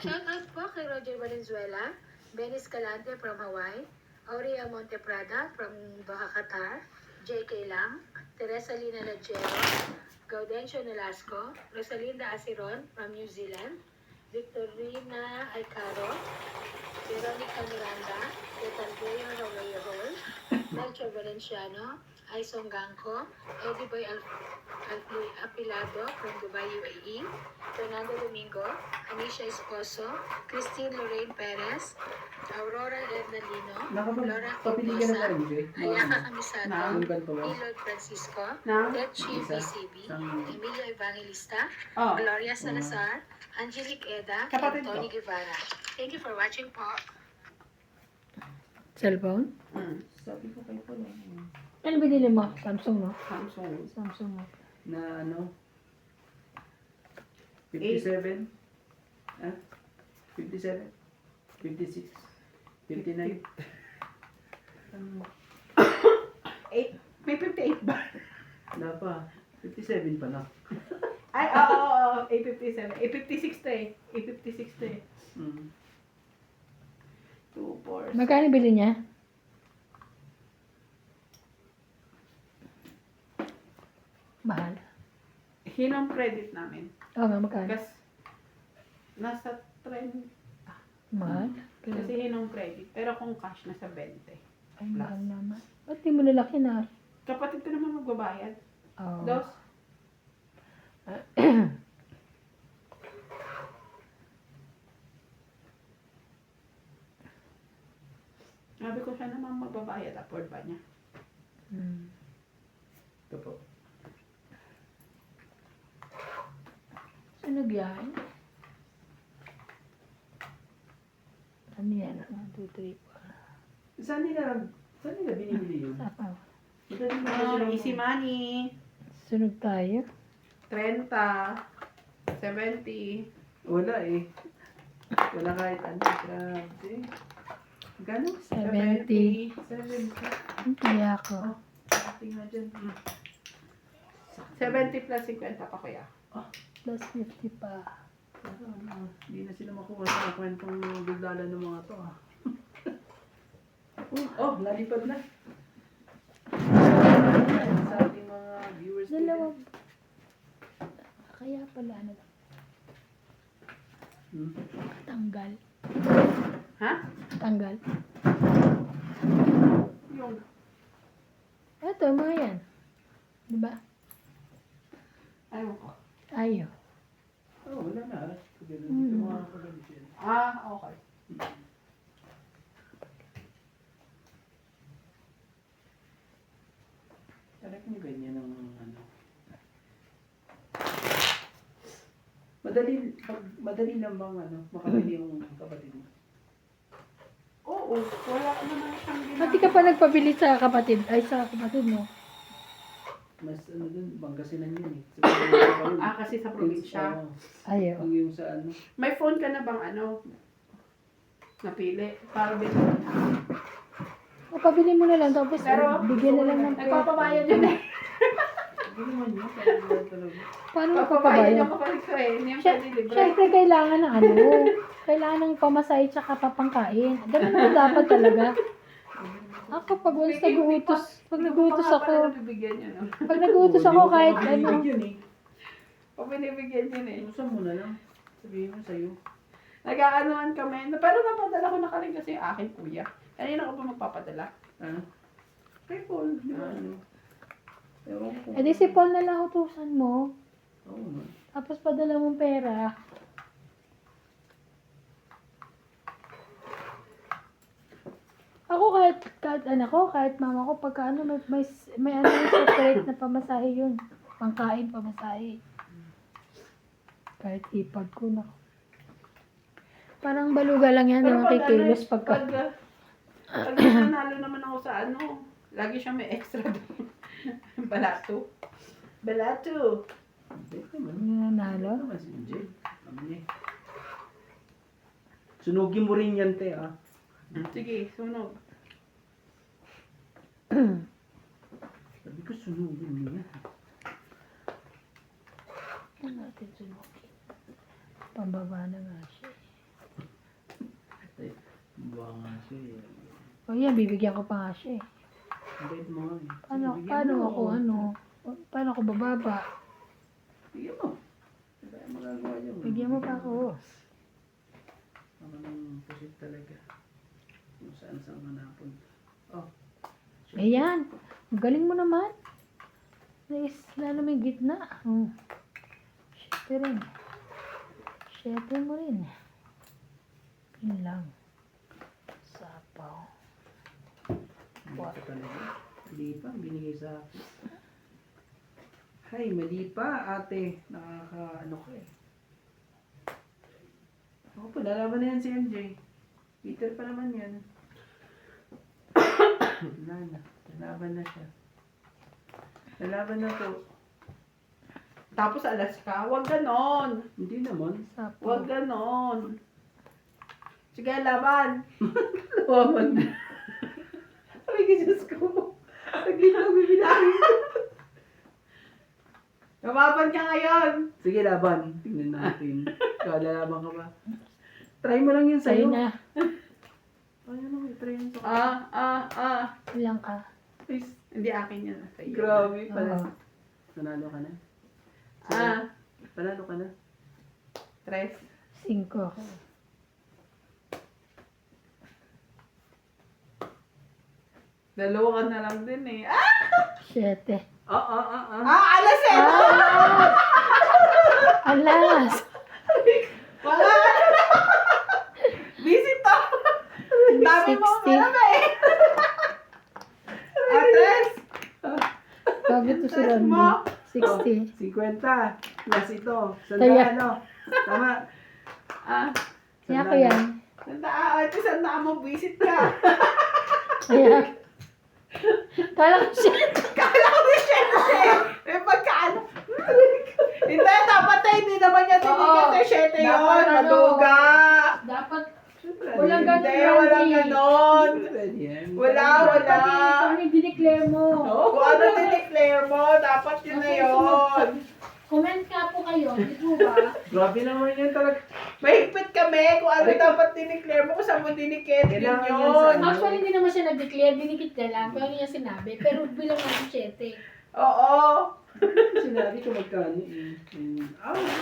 Shout out po kay Roger Valenzuela, Ben Escalante from Hawaii, Aurea Monteprada from Doha, Qatar, JK Lang, Teresa Lina Lagero, Gaudencio Nolasco, Rosalinda Asiron from New Zealand, Victorina Alcaro, Veronica Miranda, Tetandeo Romeo Hall, Melchor Valenciano, Aison Gangco, Eddie Boy Apilado from Dubai, UAE, Fernando Domingo, Anisha Esposo, Christine Lorraine Perez, Aurora Hernalino, Laura Nakapag-papili ka na Quintosa, rin, Jay? Ayaka Amisado, Yung ganito ba? Ilod Francisco, Na? Dechi Isa. BCB, Isang- Emilio Evangelista, Oh. Gloria Salazar, Angelique Eda, and Kapatid Tony ko. Guevara. Thank you for watching po. Cellphone? Sabi ko kay Paul, Ano binili mo? Samsung, no? Samsung. Samsung, no? na ano, 57? Ah? 57? 56? 59? Ano? 8. May 58 ba? Wala pa. 57 pa na. Ay, oo. A57. A56 to eh. A56 to eh. Mm. 2 4. Magkano bili niya? Mahal. Hinong credit namin. Oo nga, magkano? Kasi nasa trend. Mahal? Kasi hinong credit. Pero kung cash, nasa 20. Ay, mahal naman. Ba't di mo lalaki na? Kapatid ko naman magbabayad. Oo. Dos. Sabi ko siya naman magbabayad. Afford ba niya? Hmm. Ito po. Saan nagbiyahe? Ano yan? 1, 2, 3, 4. Saan nila binibili yun? Sapa. Madali na ba silang- Easy money. Sunog tayo. 30. 70. Wala eh. Wala kahit ano. Grabe. Gano'n? 70. 70. Hindi ako. Tingnan dyan. 70 plus 50 pa kuya. Plus 50 pa. Hindi na sila makuha sa kwentong biglalan ng mga to ah. Oh, lalipad na. Sa ating mga viewers Dalawa. Kaya pala ano lang. Hmm? Tanggal. Ha? Tanggal. Yung Ito, mga yan. Diba? ayaw ko. Ayo. Oh, wala na. Hindi Mm. ko makakagalit yan. Okay. Talagang may ganyan ng ano. Madali lang bang ano, makabili yung kapatid mo? Oo, wala naman siyang Pati ka pa nagpabili sa kapatid. Ay, sa kapatid mo. Mas ano dun, Pangasinan yun eh. Sa Kasi sa probinsya. Oo. Ayo. Yung sa ano. May phone ka na bang ano? Napili. Para bilhin. O, pabili mo na lang. Tapos, Pero, bigyan na lang ng pera. nagpapabayad yun eh. Hindi naman yun. Talaga talaga. Paano Nagpapabayad magpapabayad? yung kapatid ko eh. Hindi yung pwede libre. Siyempre, kailangan ng ano. Kailangan ng pamasahe tsaka papangkain. Ganun na dapat talaga. Ako, pag once nag-uutos, pag nag-uutos ako, Bibigyan niya, no? pag nag-uutos ako kahit ano, Yun eh. Pag binibigyan niya eh. Usan mo na lang. Sabihin mo sa'yo. Nag-aanoan kami. Pero napadala ko na ka rin kasi yung aking kuya. Kanina ko pa magpapadala. Ano? Kay Paul. Di ba? Ano? Ewan ko. edi si Paul na lang utusan mo. Oo nga. Tapos padala mong pera. Ako kahit anak ko, kahit mama ko, pagka ano, may ano yung separate na pamasahe yun. Pangkain, pamasahe. Kahit ipag ko na. Parang baluga lang yan, Pero mga kikilos pagka. pag nanalo naman ako sa ano, lagi siya may extra doon. Balato. Balato. Hindi naman. Yung nanalo. Ano naman si MJ? Kami eh. Sunugin mo rin yan, te, ah. Sige, sunog. Sabi ko, sunugin mo yan. Ano natin sunugin? Pambaba na nga siya. Ay, buwa nga siya eh. O yan, bibigyan ko pa nga siya eh. Ang bait mo nga eh. Paano ako, ano? Paano ako bababa? Bigyan mo. Wala yung magagawa niyo. Bigyan mo pa ako. Ang anong pusit talaga. Kung saan ka napunta. Oh. Ayan. Ang galing mo naman. Lalo may gitna. Siyempre rin. Siyempre mo rin. Yun lang. Sapaw. Hindi pa talaga. Mali pa, binigay sa akin. Hay, mali pa, ate. Nakaka-ano ka eh. Ako pa, lalaban na yan si MJ. Peter pa naman yan. Wala na. Lalaban na siya. Lalaban na to. Tapos alas ka, wag ganon. Hindi naman. Sapo. Wag ganon. Sige, laban. Laban na. Ay, Jesus ko. Saglit lang bibilangin ko. Lumaban ka ngayon. Sige, laban. Tingnan natin. Ikaw, lalaban ka ba? Try mo lang yun Sa'yo sa'yo. na. Ay, ano, try yun sa Ilang ka? Ay, Hindi akin yan. Sa iyo. grabe pala. Oo. Nanalo ka na? Sige. Panalo ka na? 3. 5. Dalawa ka na lang din eh. 7. Alas eh! Alas! Wala! Busy to! Ang dami mo 60. marami eh! Atres! Bago to si Tres Randy. mo. 60. 50. Plus ito. Kaya- Sandaan, no? Tama. Kaya ko yan. Ito sandaan mo, visit ka. Kaya. Kala ko siya. Kala ko ni Shete. Eh, pagkaano? Hindi, dapat eh, hindi naman niya tinigil sa Shete yun. Dapat ano, Maduga. Dapat Siyempre, walang ano yun? ganun, Hindi, walang Randy. ganon. Pwede yan. Wala. Kung ano yung dineclare mo. Kung ano dineclare mo, dapat yun na yun. Comment ka po kayo. Di po ba? Grabe naman yan talaga. Mahigpit kami kung ano dapat dineclare mo, kung saan mo dinikit, yun Kailangan yan yun. sa ano. Actually, hindi naman siya nag-declare. Dinikit niya lang. Pero niya sinabi. Pero bilang natin 7. Oo. Sinabi ko magkano eh.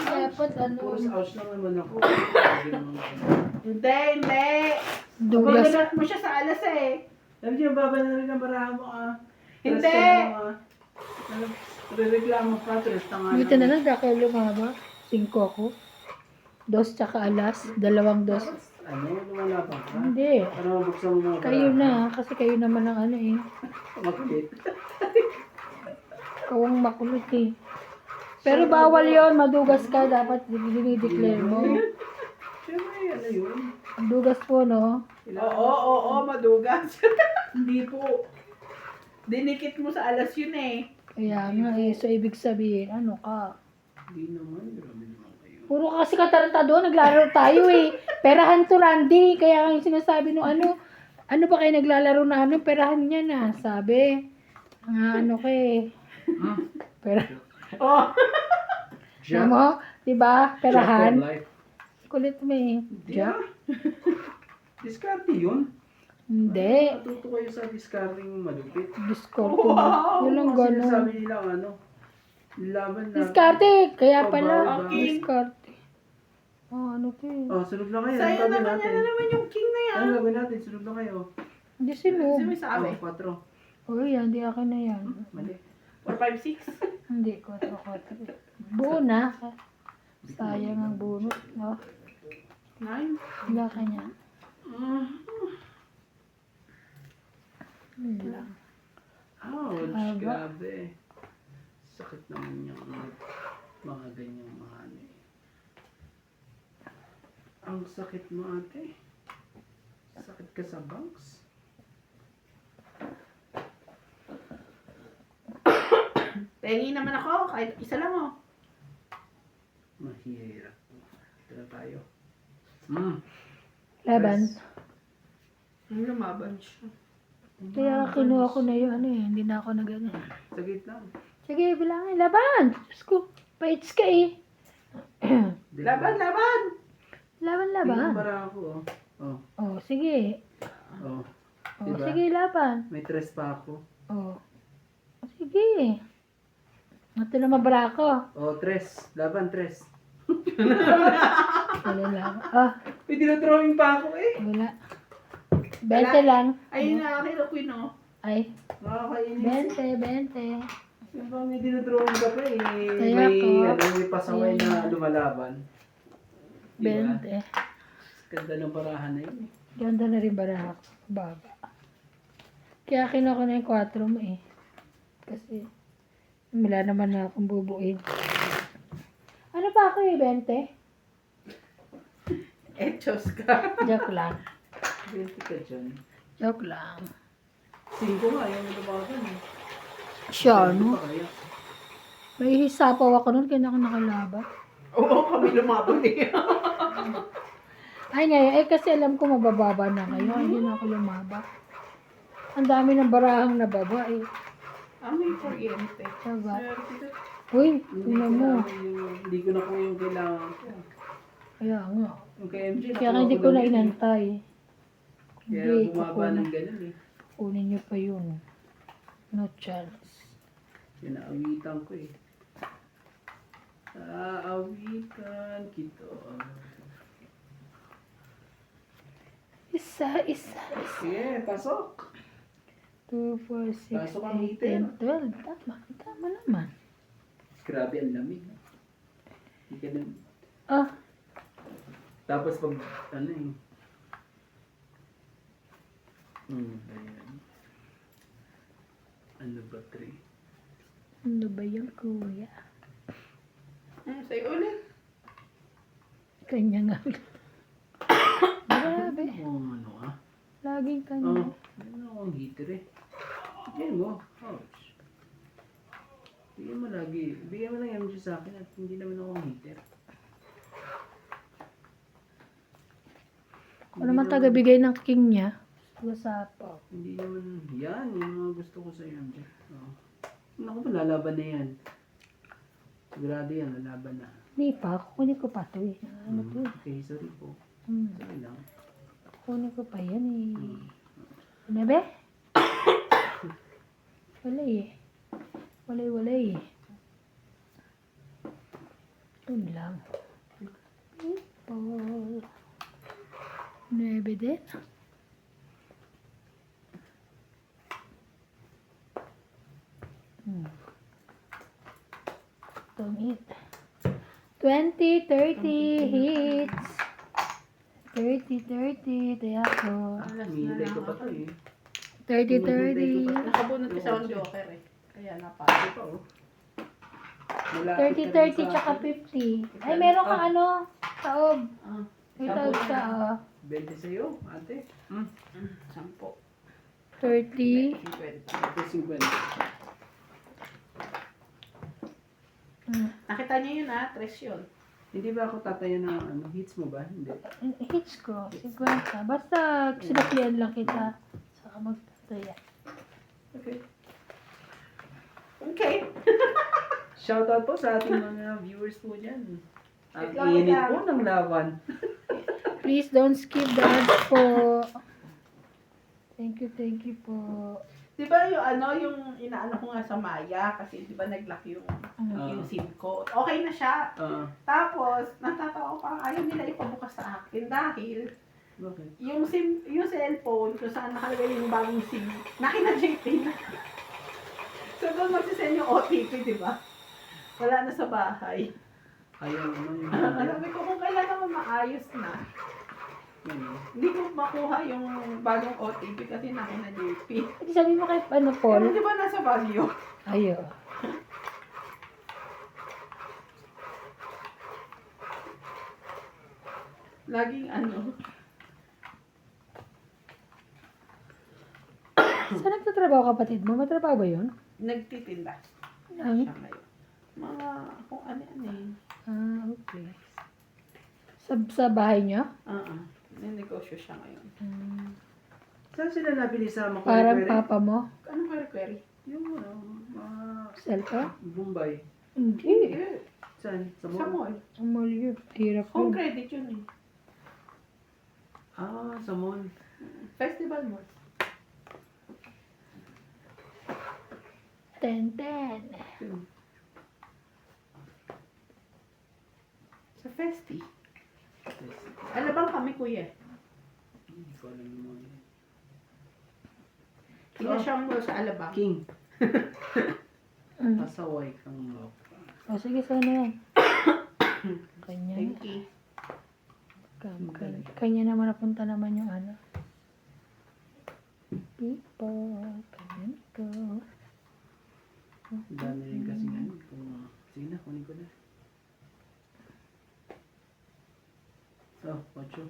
Dapat ano. Puros ouch lang naman ako. Grabe naman ako. Hindi. Douglas. Pagdagat mo siya sa alas eh. Alam niyo, baba na rin ang baraha mo Hindi. Rereklamo ka, tres na nga. Buti na lang. Daka lumaba. 5 ako. 2 tsaka alas. 2 2. Ano, lumalaban ka? Hindi. Para mabuksan mo mga Kayo na. Kasi kayo naman ang ano eh. Makulit. Ikaw ang makulit eh. Pero bawal yon, madugas ka, dapat dinideclare mo. Siyempre, ano yun? Dugas po, no? Oo, madugas. Hindi po. Dinikit mo sa alas yun eh. Kaya nga eh, so ibig sabihin, ano ka? Hindi naman, grabe naman kayo. Puro kasi katarantado, naglalaro tayo eh. Perahan to, Randy. Kaya yung sinasabi no ano ba kayo naglalaro na ano, perahan niya na, sabi. Ano ka eh. Pera. Oh. Alam mo, diba? Perahan. Life. Kulit mo eh. Jack? Diskarte yun. Hindi. Matuto kayo sa discarding malupit. Discarte mo. Yun ang Kasi gano'n. sinasabi nila ano, laban na. Diskarte. Kaya Oh, pala. bawal ba? Diskarte. Oh, ano to eh. Oh, sunod na kayo. Sa'yo Anong gagawin naman natin? yan na naman yung king na yan. Anong gagawin natin? Sunod na kayo. Hindi sino. Sino may sabi? Oh, 4. Oh, yan. Hindi akin na yan. Mali. 4, 5, 6. Hindi ko. Buo na. Sayang ang bunot. No? 9. Wala ka niya. Yun lang. Ouch, Aba. grabe. Sakit naman yung mga ganyang mga ano eh. Ang sakit mo ate. Sakit ka sa bangs. Pengi naman ako, kahit isa lang oh. Mahirap. Tara tayo. Laban. Lumaban siya. Kaya kinuha ko na yun. Ano eh. Hindi na ako nag ano. Sagit lang. Sige, bilangin. Laban. Diyos ko. Paits ka eh. Laban! Laban, Tingnan laban. para ako oh. Oh, Oh, sige. oh. Oh, Diba? sige, laban. May tres pa ako. Oh. Sige. Ito na mabara ko. Oh, tres. Laban, tres. Wala lang. Ah, May dinodrawing pa ako eh. wala. 20 lang. Ayun na, akin ako yun oh. Ay, Nakakainis. 20. Yung bang may dinodrawing ka pa eh. Kaya May, ko. may pasaway na lumalaban. 20. Ganda ng parahan na yun eh. Ganda na rin baraha ko. Baba. Kaya kinuha ko na yung 4 mo eh. Kasi, wala naman na akong bubuin. Ano pa ako eh, 20? Echos ka. Joke lang. 20 ka dyan. Joke lang. 5 nga, yung lumaban eh. Siya, Hindi no? pa kaya. May hisapaw ako nun, kaya ako nakalaban. Oo, kami lumabot eh. Ay, ngayon, kasi alam ko mabababa na kayo. Hindi na ako lumaba. Ang dami ng barahang nababa eh. May kuryente. Diba? Swerte ka. Uy, Hindi tingnan mo. kailangan yung, hindi ko nakuha yung kailangan ko. Kaya nga. Yung kay MJ, Kaya nakuha hindi ko lang na yun eh. inantay. Kaya Hindi, bumaba ng ganun eh. kukunin nyo pa yun. No chance. Pinaawitan ko eh. Aawitan kita. Isa. Sige, pasok. 2, 4, 6, Pasok ang 8, meter. 10, 12. Tama naman. Grabe ang lamig. Hindi ka na... Ah, Tapos pag, ano eh. Ayan. Ano ba, 3? ano ba yung kuya? Sa'yo ulit. Kanya nga. Grabe. Ano ah? Laging kanya. Ano akong heater eh. Bigyan mo. Ouch. Bigyan mo lagi. Bigyan mo lang MG sa akin at hindi naman akong heater. Ako naman taga-bigay ng king niya. Wasapaw. Hindi naman, yan, yung mga gusto ko sa MG. Oh. Naku pa, lalaban na yan. Sigurado yan, lalaban na. Hindi pa. Kukunin ko pa ito eh. Ano to eh. Okay, sorry po. Hmm. Sorry lang. Kukunin ko pa yan eh. Ano ba? Wala eh. Wala eh. Yun lang. People. 9 din. Tumit. 20, 30 hits. 30. Kaya ko. Hinihintay ko pa to eh. 30. Nakabunot ka sa joker eh. Kaya napasok. Ito pa oh. Malapit 30, ka rin 30, sa tsaka akin. 50. Ay, meron kang ano? Taob. Ah, May taob siya, 20 sa'yo, ate. 10. 30. 50. Ate 50. Nakita niyo yun ah, 3 yun. Hindi ba ako tatayo ng ano, hits mo ba? Hindi. Hits ko, 50. Basta sinaklian lang kita. Saka magtataya. Okay. Okay. Shoutout po sa ating mga viewers po dyan. Ang Wait lang, init wait lang. po ng laban. Please don't skip the ads po. Thank you po. Di ba yung ano, yung inaano ko nga sa Maya, kasi di ba nag-lock yung SIM ko. Okay na siya. Tapos, natatawa ko parang ayaw nila ipabukas sa akin dahil Bakit? yung SIM, yung cellphone, kung saan nakalagay yung bagong SIM, nakina-JP na. So doon magsisend yung OTP, di ba? Wala na sa bahay. Ayaw naman yung Sabi ko kung kailan naman maayos na, hindi ko makuha yung bagong OTP kasi nakina-JP. Sabi mo kay ano, Pero Paul? di ba nasa Baguio? Ayo. Laging ano, Saan nagtatrabaho kapatid mo? May trabaho ba yun? nagtitinda. Ang? Siya ngayon. Mga kung ano-ano eh. Okay. Sa bahay niya? Ninegosyo siya ngayon. Saan sila nabili sa Parang Macquarie? papa mo? Anong query? Yung ano, Cellphone? Bombay. Hindi. Saan? Sa Sa mall? mall. Ang mall yun. Hirap Home yun. credit yun eh. Sa mall. Festival mall. 10. Sa Festi. Alabang kami kuya. Hindi ko alam yung mga yun. Inasyang mo sa Alabang. King. Mm. Pasaway kang mo. O sige, sana yan. Kanya. Thank you. Kanya naman napunta naman yung ano. People, kanya ko. Ang dami rin kasi ano. Sige na, kunin ko na. Oh, 8.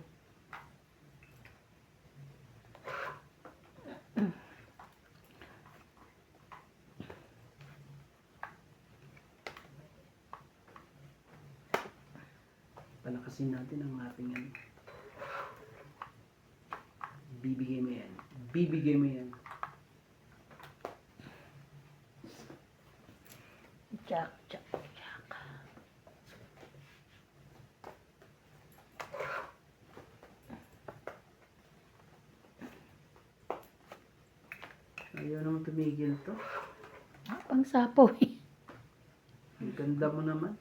palakasin natin ang ating ano. Bibigay mo yan. Bibigay mo yan. Jack, Jack, Jack. Ayaw naman tumigil to. Pang sapo eh. Ang ganda mo naman.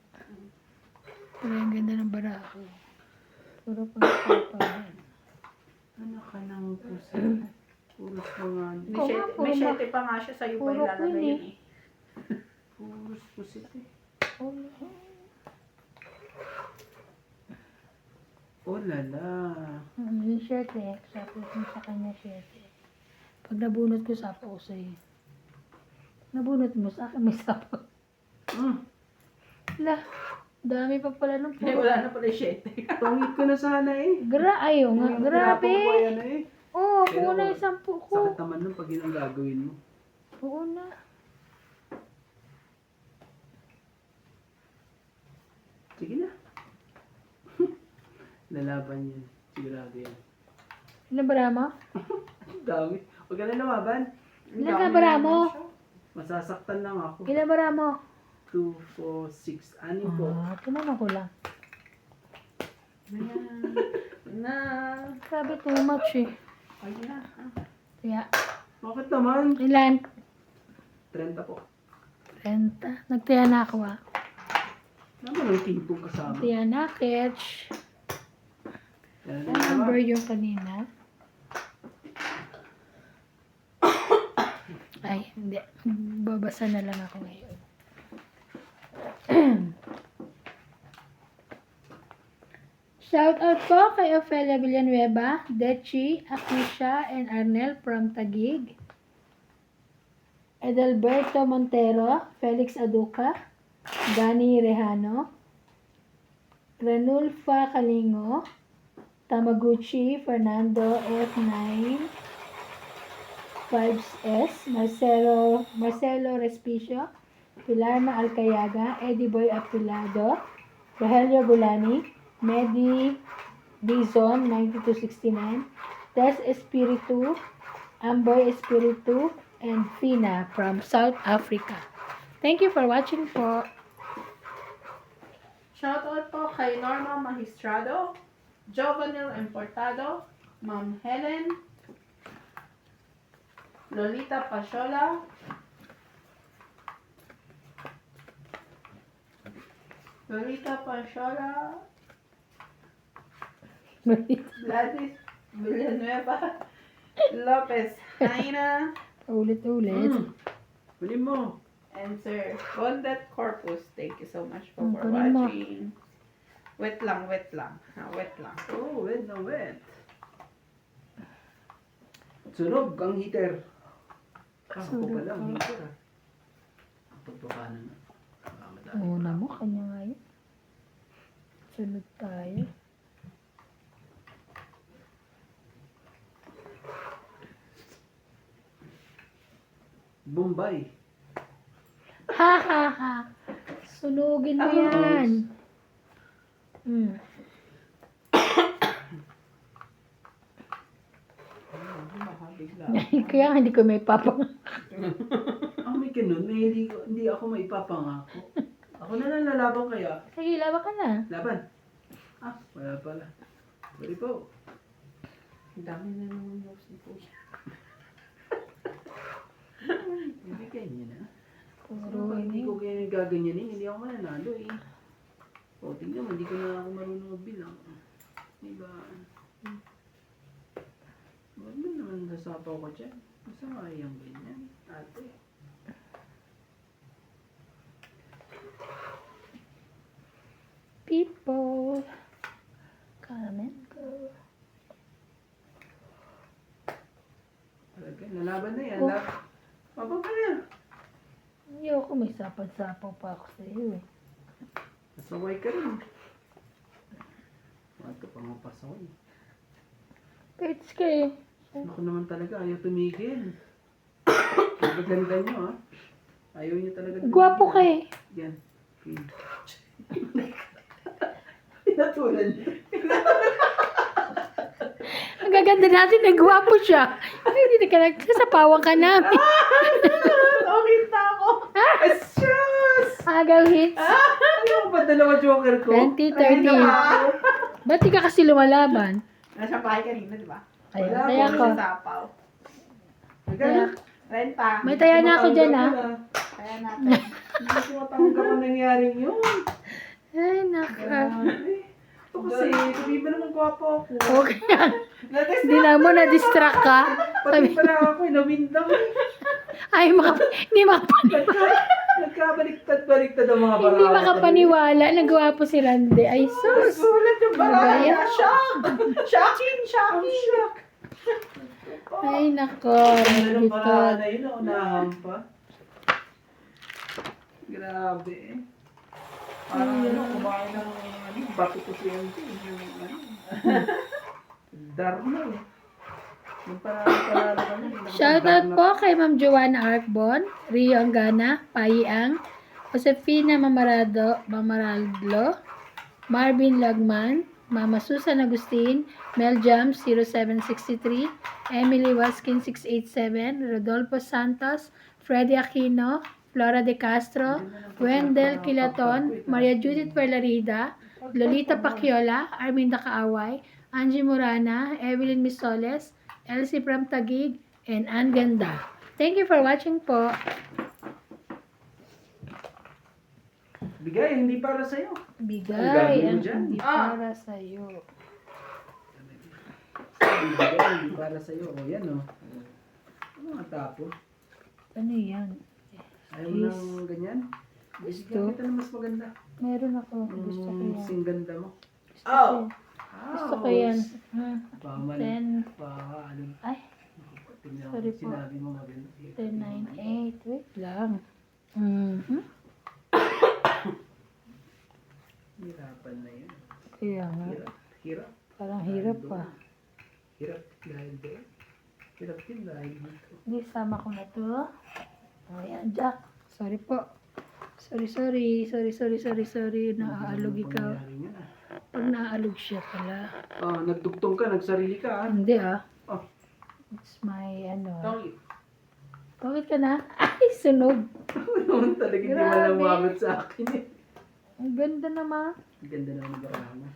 Pero ang ganda ng barako. Puro pang sapo yan. Ano ka nang puso? Puros mga May siyete pa nga siya sa'yo pa Puro ilalagay queen yun eh. eh. puros pusit eh. Oh lala. Yung shirt eh. Sapo yung sa kanya shirt eh. Pag nabunot ko, sapo ko sa'yo. Nabunot mo, sa akin may sapo. Wala. Dami pa pala ng Eh, puro. wala na pala yung siyete. Pangit ko na sana eh. Ayaw nga. Grabe. Tinapon ko yan eh. Oo, Pero, puno yung sampu ko. Sakit naman nun pag yun ang gagawin mo. Oo na. Sige na. Lalaban yan. Sigurado yan. Nabara mo? Ang dami. Huwag ka na lumaban. Ang Ilan dami nabara naman mo? siya. Masasaktan lang ako. Ilan bara mo? 2, 4, 6, 6 po. Tinanong ko lang. Ayan. Na. Sabi too much eh. Ayan. Kaya, Bakit naman? ilan? 30 po. 30. Nagtiya na ako ah. Naman ang tingkong kasama. Nagtiya na, catch. Yan Ang number yung kanina. Ay, hindi. Babasa na lang ako ngayon. Shout out po kay Ofelia Villanueva, Dechi, Akisha, and Arnel from Taguig. Edalberto Montero, Felix Aduca, Dani Rehano, Granulfa Kalingo, Tamaguchi, Fernando F9, 5S, Marcelo Respicio, Pilarma Alcayaga, Eddie Boy Apilado, Rogelio Gulani, Medi Dizon, 9269, Tess Espiritu, Amboy Espiritu, and Fina from South Africa. Thank you for watching po. Shoutout po kay Norma Magistrado, Jovanil Importado, Ma'am Helen, Lolita Pasola, Gladys Villanueva, Lopez Jaina, Ulit-ulit. Huli mo. and Sir Bondet Corpus. Thank you so much for Kunin mo. watching. Wait lang. Wait lang. Oh, wet na wet. Sunog ang heater. Ako Sunog pala ang ang- heater ah. Ang pagpapano na. Madami. Una mo, kanya nga yun. Sunod tayo. Bombay. Ha ha ha. Sunugin mo yan. Hmm. Baka bigla. Kaya nga hindi ko may papang. May ganun. Hindi ako maipapangako. Ako na lang lalaban kaya. Sige, laban ka na. Laban. Wala pala. Sorry po. Ang dami na naman news ni Kuya. Ibigay niya na. Puro Pag hindi ini. ko kaya gaganyanin, hindi ako mananalo eh. O, tingnan mo, hindi ko na ako marunong magbilang. Diba? Ba't mo naman nasapaw ko dyan? Masama yung ganyan, ate. People. Come and go. Talaga, lalaban na yan. Oh. Papa pa na. Ayoko, may sapaw-sapaw pa ako sa iyo eh. Nasaway ka rin. Ito, pangapasaway. Pets ka eh. Ako naman talaga, ayaw tumigil. Ang ganda nyo ah. Ayaw nyo talaga tumigil. Gwapo ka eh. Yan. Queen. Pinatulan niya. Ang gaganda natin, nagwapo siya. Hindi ka nagsasapawan ka namin. Okay na ako. Asyos! Agaw hits. Ano ba dalawa joker ko? 20, 30. Ay, naman. Ba't di ka kasi lumalaban? Nasa bahay kanina, di ba? Ayun, Wala taya po, ko. Sa sapaw. Magkano? Renta. May taya na ako dyan, ha? Kaya natin. Hindi ko matanggap ang nangyaring yun. Ay, naka. Grabe. Ito kasi, sabi ba naman gwapo ako. Okay. Hindi na mo na-distract ka. Pati pala ako, nawindang eh. Ay, hindi makapaniwala. Nagkabaliktad-baliktad ang mga Hindi barakat. makapaniwala. Nagwapo si Randy. Ay, sus. Sulat yung Ano ba baraya. yan? Shock! Shocking! Shocking! Ay, nako. Ano ng Dito. paraan na yun, unahan pa. Grabe eh. Parang ano, kumain ng bato ko siya yung ano. Darno eh. Yung parang ano. Shoutout po kay Ma'am Joanna Arcbon, Rio Angana, Payiang, Josefina Mamaraldo, Marvin Lagman, Mama Susan Agustin, Mel Jams 0763, Emily Waskin 687, Rodolfo Santos, Freddy Aquino, Flora De Castro, Wendell Kilaton, Maria Judith Perlarida, Lolita Paciola, Arminda Kaaway, Angie Morana, Evelyn Misoles, Elsie Pram Tagig, and Ann Ganda. Thank you for watching po. Bigay, hindi para sa'yo. Bigay Ang gagawin mo ang dyan? hindi para sa'yo. Bigay, hindi para sa'yo. O yan o. Ano ang tapo? Ano yan? Ayaw mo ng ganyan? Gusto. Bigyan kita ng mas maganda. Meron ako. Gusto ko yan. Sing ganda mo. Oh! Gusto ko yan. Pamal. 10. Ano? Ay, Tingnan sorry mo, po. sinabi mo maganda. 10, 9, 8. Wait lang. Mhm. Hirapan na yan. Kaya nga. Hirap. Hirap. Parang hirap pa. Hirap dahil doon. Hirap din dahil dito. Hindi, sama ko na to. Ayan, Jack. Sorry po. Sorry. Naaalog Ano ikaw. pangyayari niya? Pag naaalog siya pala. Ah, nagdugtong ka, nagsarili ka ah. Hindi ah. Oh. It's my ano. Tongit. Bakit ka na? Ay, sunog. Naman talaga hindi Grabe. man lumabot sa akin eh. Ang ganda naman. Ang ganda naman ng baraha mo.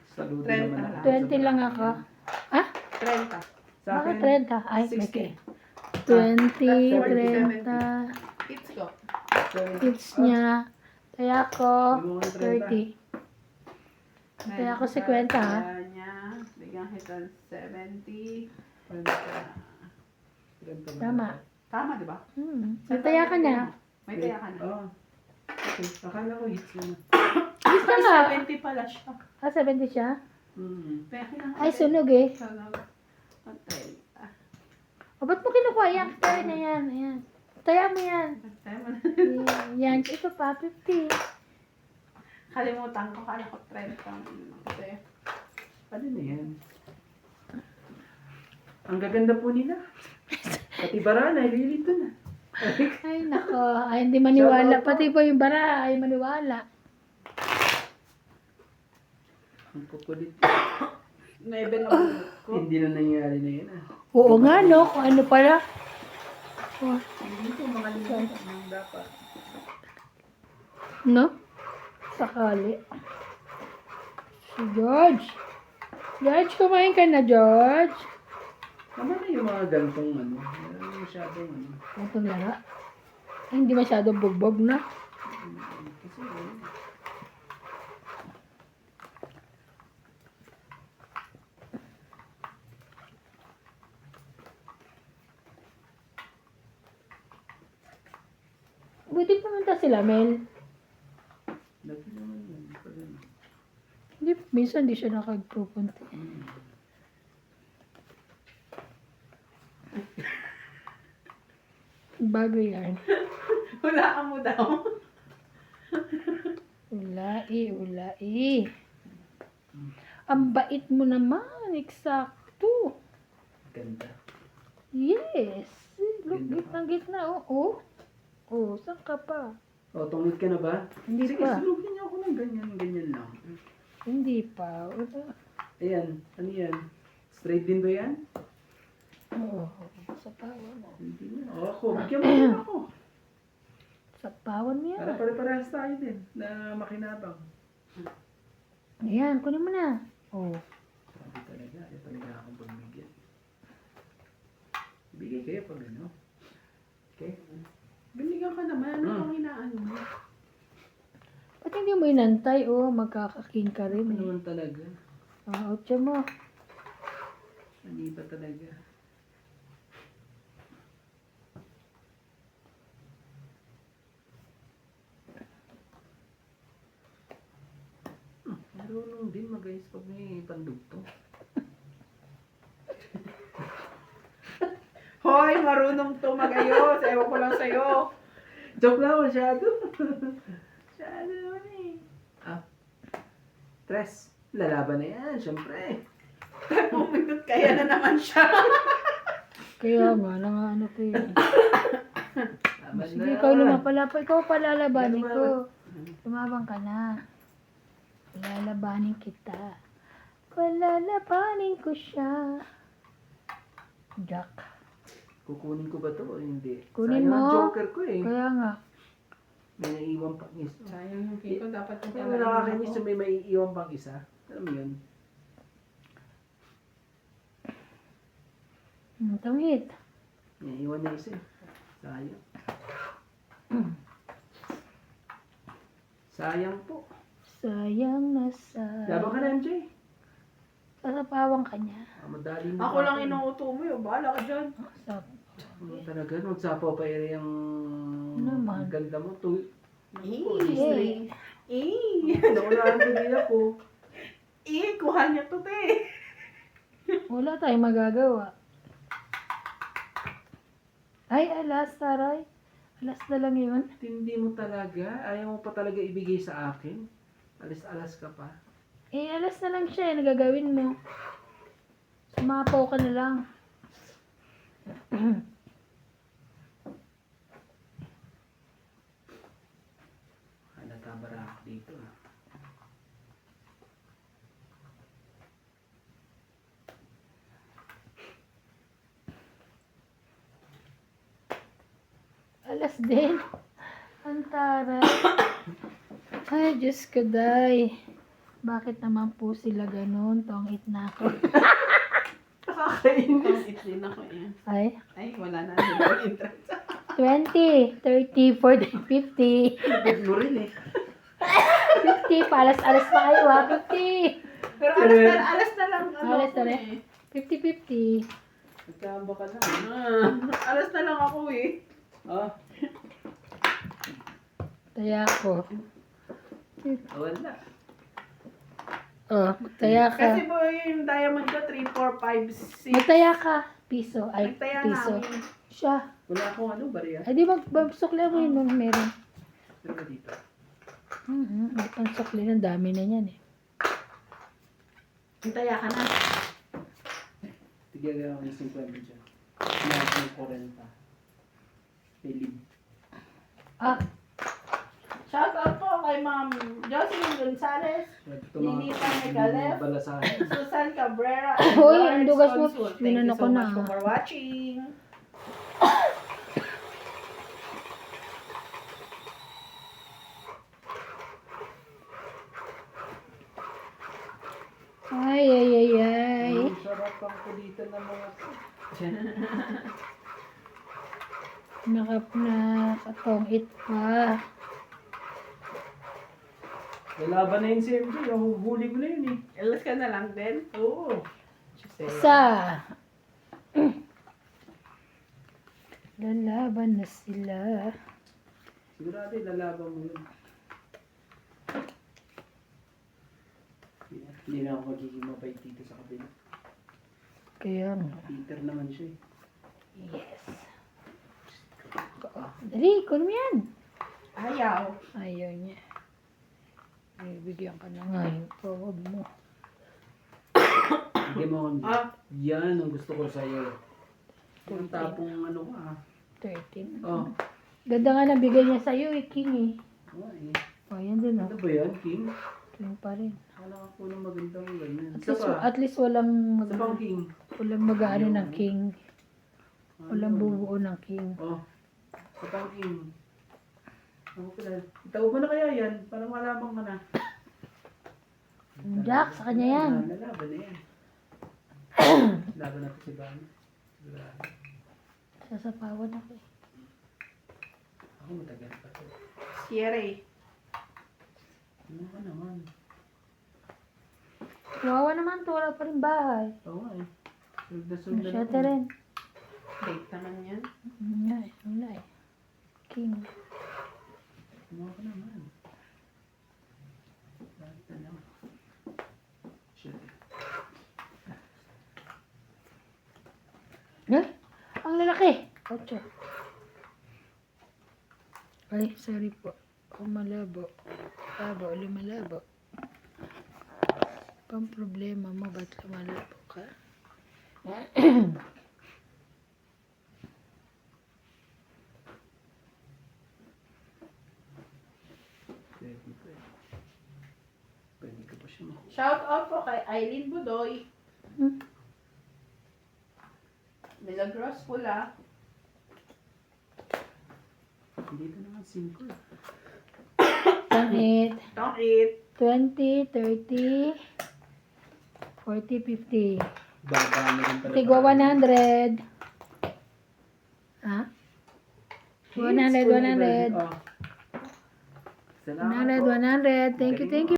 Saludo 30 naman lang. ako. 20 lang ako. Ha? 30. Sa Bakit akin, 30? Ay, 60. okay. 20, 40, 30. It's go. Hits niya. Kaya ako, Yung mga 30. Kaya ako 50 ha. Kaya niya, bigyan kita 70. Tama. Tama, di ba? Nataya ka na. May taya ka na. Oo. Okay. Akala ko hits na. Gusto nga. 70 pala siya. Ah, 70 siya? Kaya kailangan Ay, sunog eh. Patay. O, ba't mo kinukuha yan? Taya na yan. Ayan. Taya mo yan. Patay mo na. Yan. Ito pa, 50. Kalimutan ko, kala ko 30. Kasi, Ano na yan? Ang gaganda po nila. Pati barana, ililito na. Ay, nako. Ay, hindi maniwala. Pati po yung bara, ay maniwala. Ang kukulit. naibe na bulot ko. Hindi na nangyari na yan ah. Oo nga, no? Kung ano pala. Oh, Hindi ko mga limitan ng dapat. no? Sakali. Si George. George, kumain ka na, George. Naman na yung mga gantong ano. Masyadong ano. Itong laro. Ay, hindi masyadong bugbog na. Kasi Buti pumunta sila, Mel. lagi naman yun. Pag ano. Hindi, minsan di siya nakagpupunta. Bago yan. Hulaan mo daw. Ulai. Ang bait mo naman. Eksakto. Ganda. Yes. Look, gitna. Oh. Oh, saan ka pa? O, tungit ka na ba? Hindi Sige, pa. sulugin niyo ako ng ganyan lang. Hindi pa. Wala. Ayan, ano yan? Straight din ba yan? Oo. Sa pawan. Hindi na. O ako, bigyan mo din ako. Sa pawan mo Para yan. pare-parehas tayo din na makinabang. Ayan, kunin mo na. Oh. Sabi talaga, ayaw talaga akong pagbigyan. Bigay kayo pag ano. Okay? Binigyan ka naman. Ano bang inaano mo? Ba't hindi mo inantay? Oh, magkakaking ka rin Ano eh. naman talaga? Ah, otya mo. Hindi pa talaga. Marunong din mag-ayos pag may pandugtong. Hoy, marunong to magayos. Ewan ko lang sa'yo. Joke lang masyado. Masyado naman eh. Tres. Lalaban na yan, syempre. Pumintot kaya na naman siya. Kaya nga, ano ko eh. Laban Sige, na. ikaw lumapala pa. Ikaw palalabanin Lumaban. ko. Tumabang ka na. Lalabanin kita. Palalabanin ko siya. Jack. Kukunin ko ba to o hindi? Kunin Sayang ang mo. joker ko eh. Kaya nga. May naiiwan pang isa. Sayang yung kiko. Dapat yung Kaya nakakainis yung may maiiwan pang isa. Alam mo yun? Tangit. May iwan na isa eh. Sayang. Sayang po. Sayang na sayang. Laban ka na MJ. Sasapawang ka niya. Madali mo. Ako lang inuuto mo yun. Bahala ka dyan. Talaga, magsapaw pa rin yung Naman. ganda mo. Eh, Naunahan ko din ako. Kuha niya to, te. wala tayong magagawa. Ay, alas, taray. Alas na lang yun. Tindi mo talaga. Ayaw mo pa talaga ibigay sa akin. Alis-alas ka pa. Eh, alas na lang siya. Nagagawin mo. Sumapaw ka na lang. Natabara ako dito. Alas din. Ang taray. Ay, Diyos ko, day. Bakit naman po sila ganun? Tongit na ako. Nakakainis. Din ako eh. Ay, Ay, wala na. Hindi ko interest. 20, 30, 40, 50. Big mo rin eh. 50, palas-alas pa kayo ha, 50. Pero alas na lang. Alas na ako lang. eh. 50-50. Nagkamba ka na. Alas na lang ako eh. Ah, Taya ko. wala. Oh, magtaya ka. Kasi po yung diamond ko, 3, 4, 5, 6. Magtaya ka. Piso. Ay, Nagtaya piso. namin. Siya. Wala akong ano, bariya. Ay, di magsukli mo yun nung meron. Pero dito. May pansukli ng dami na yan eh. Nagtaya ka na. Tigyan ako ng 50 dyan. Lahat ng 40. Pilim. Ah, Shout out po kay Ma'am Jocelyn Gonzalez, Ninita Megalef, Balasahan. Susan Cabrera, Hoy, and ang Lawrence dugas mo. Consul. Thank you Sinano so ko na. much for watching. ay, ay, ay, ay. Ang sarap ang kulitan ng mga Nakatongit pa. Lalaban na yun si MJ. Yung huli ko na yun eh. Alas ka na lang din. Oo. Isa. Lalaban na sila. Sigurado lalaban mo yun. Hindi na ako magiging mabait dito sa kabila. Kaya nga. Peter naman siya eh. Yes. Dali, kunin mo yan. Ayaw. Ayaw niya. Ay, bigyan ka na nga yung tawag mo. Hindi mo ako Ah. yan ang gusto ko sa'yo. Yung tapong ano ka ah. 13. Oh. Ganda nga nabigay niya sa'yo eh, King eh. Oh, eh. O, yan din Ano oh. ba yan, Kim? King pa rin. Wala ka po ng magandang ganyan. At least walang Sa pang king. walang mag-ano ng king. Walang bubuo ng king. Oh, sa pang king. Ako pala. Itaw mo na kaya yan, para malamang mo na. Jack, sa kanya yan. Nalaban na yan. Laban natin si Bani. Sasapawan ako eh. Ako matagal pa to. Sierra. Ano ka naman? Kawawa naman to, wala pa rin bahay. Oo nga eh. Sulda-sulda na Masyate rin. Date naman yan. Wala eh. King. Ano ka naman? Bakit na naman? Shit. Eh? Ang lalaki. 8. Ay, sorry po. Malabo. Lumalabo. Pang problema mo, ba't lumalabo ka? Pwede pa eh. Pwede ka pa siya mo. Shout out po kay Eileen Budoy. Hmm. Milagros Pula. Dito naman 5 eh. 8, Don't eat. 20, 30, 40, 50. Baba na rin pala. Tigwa 100. Ha? 100, 100. Oh. Salamat po. 100, 100. Thank you, thank you.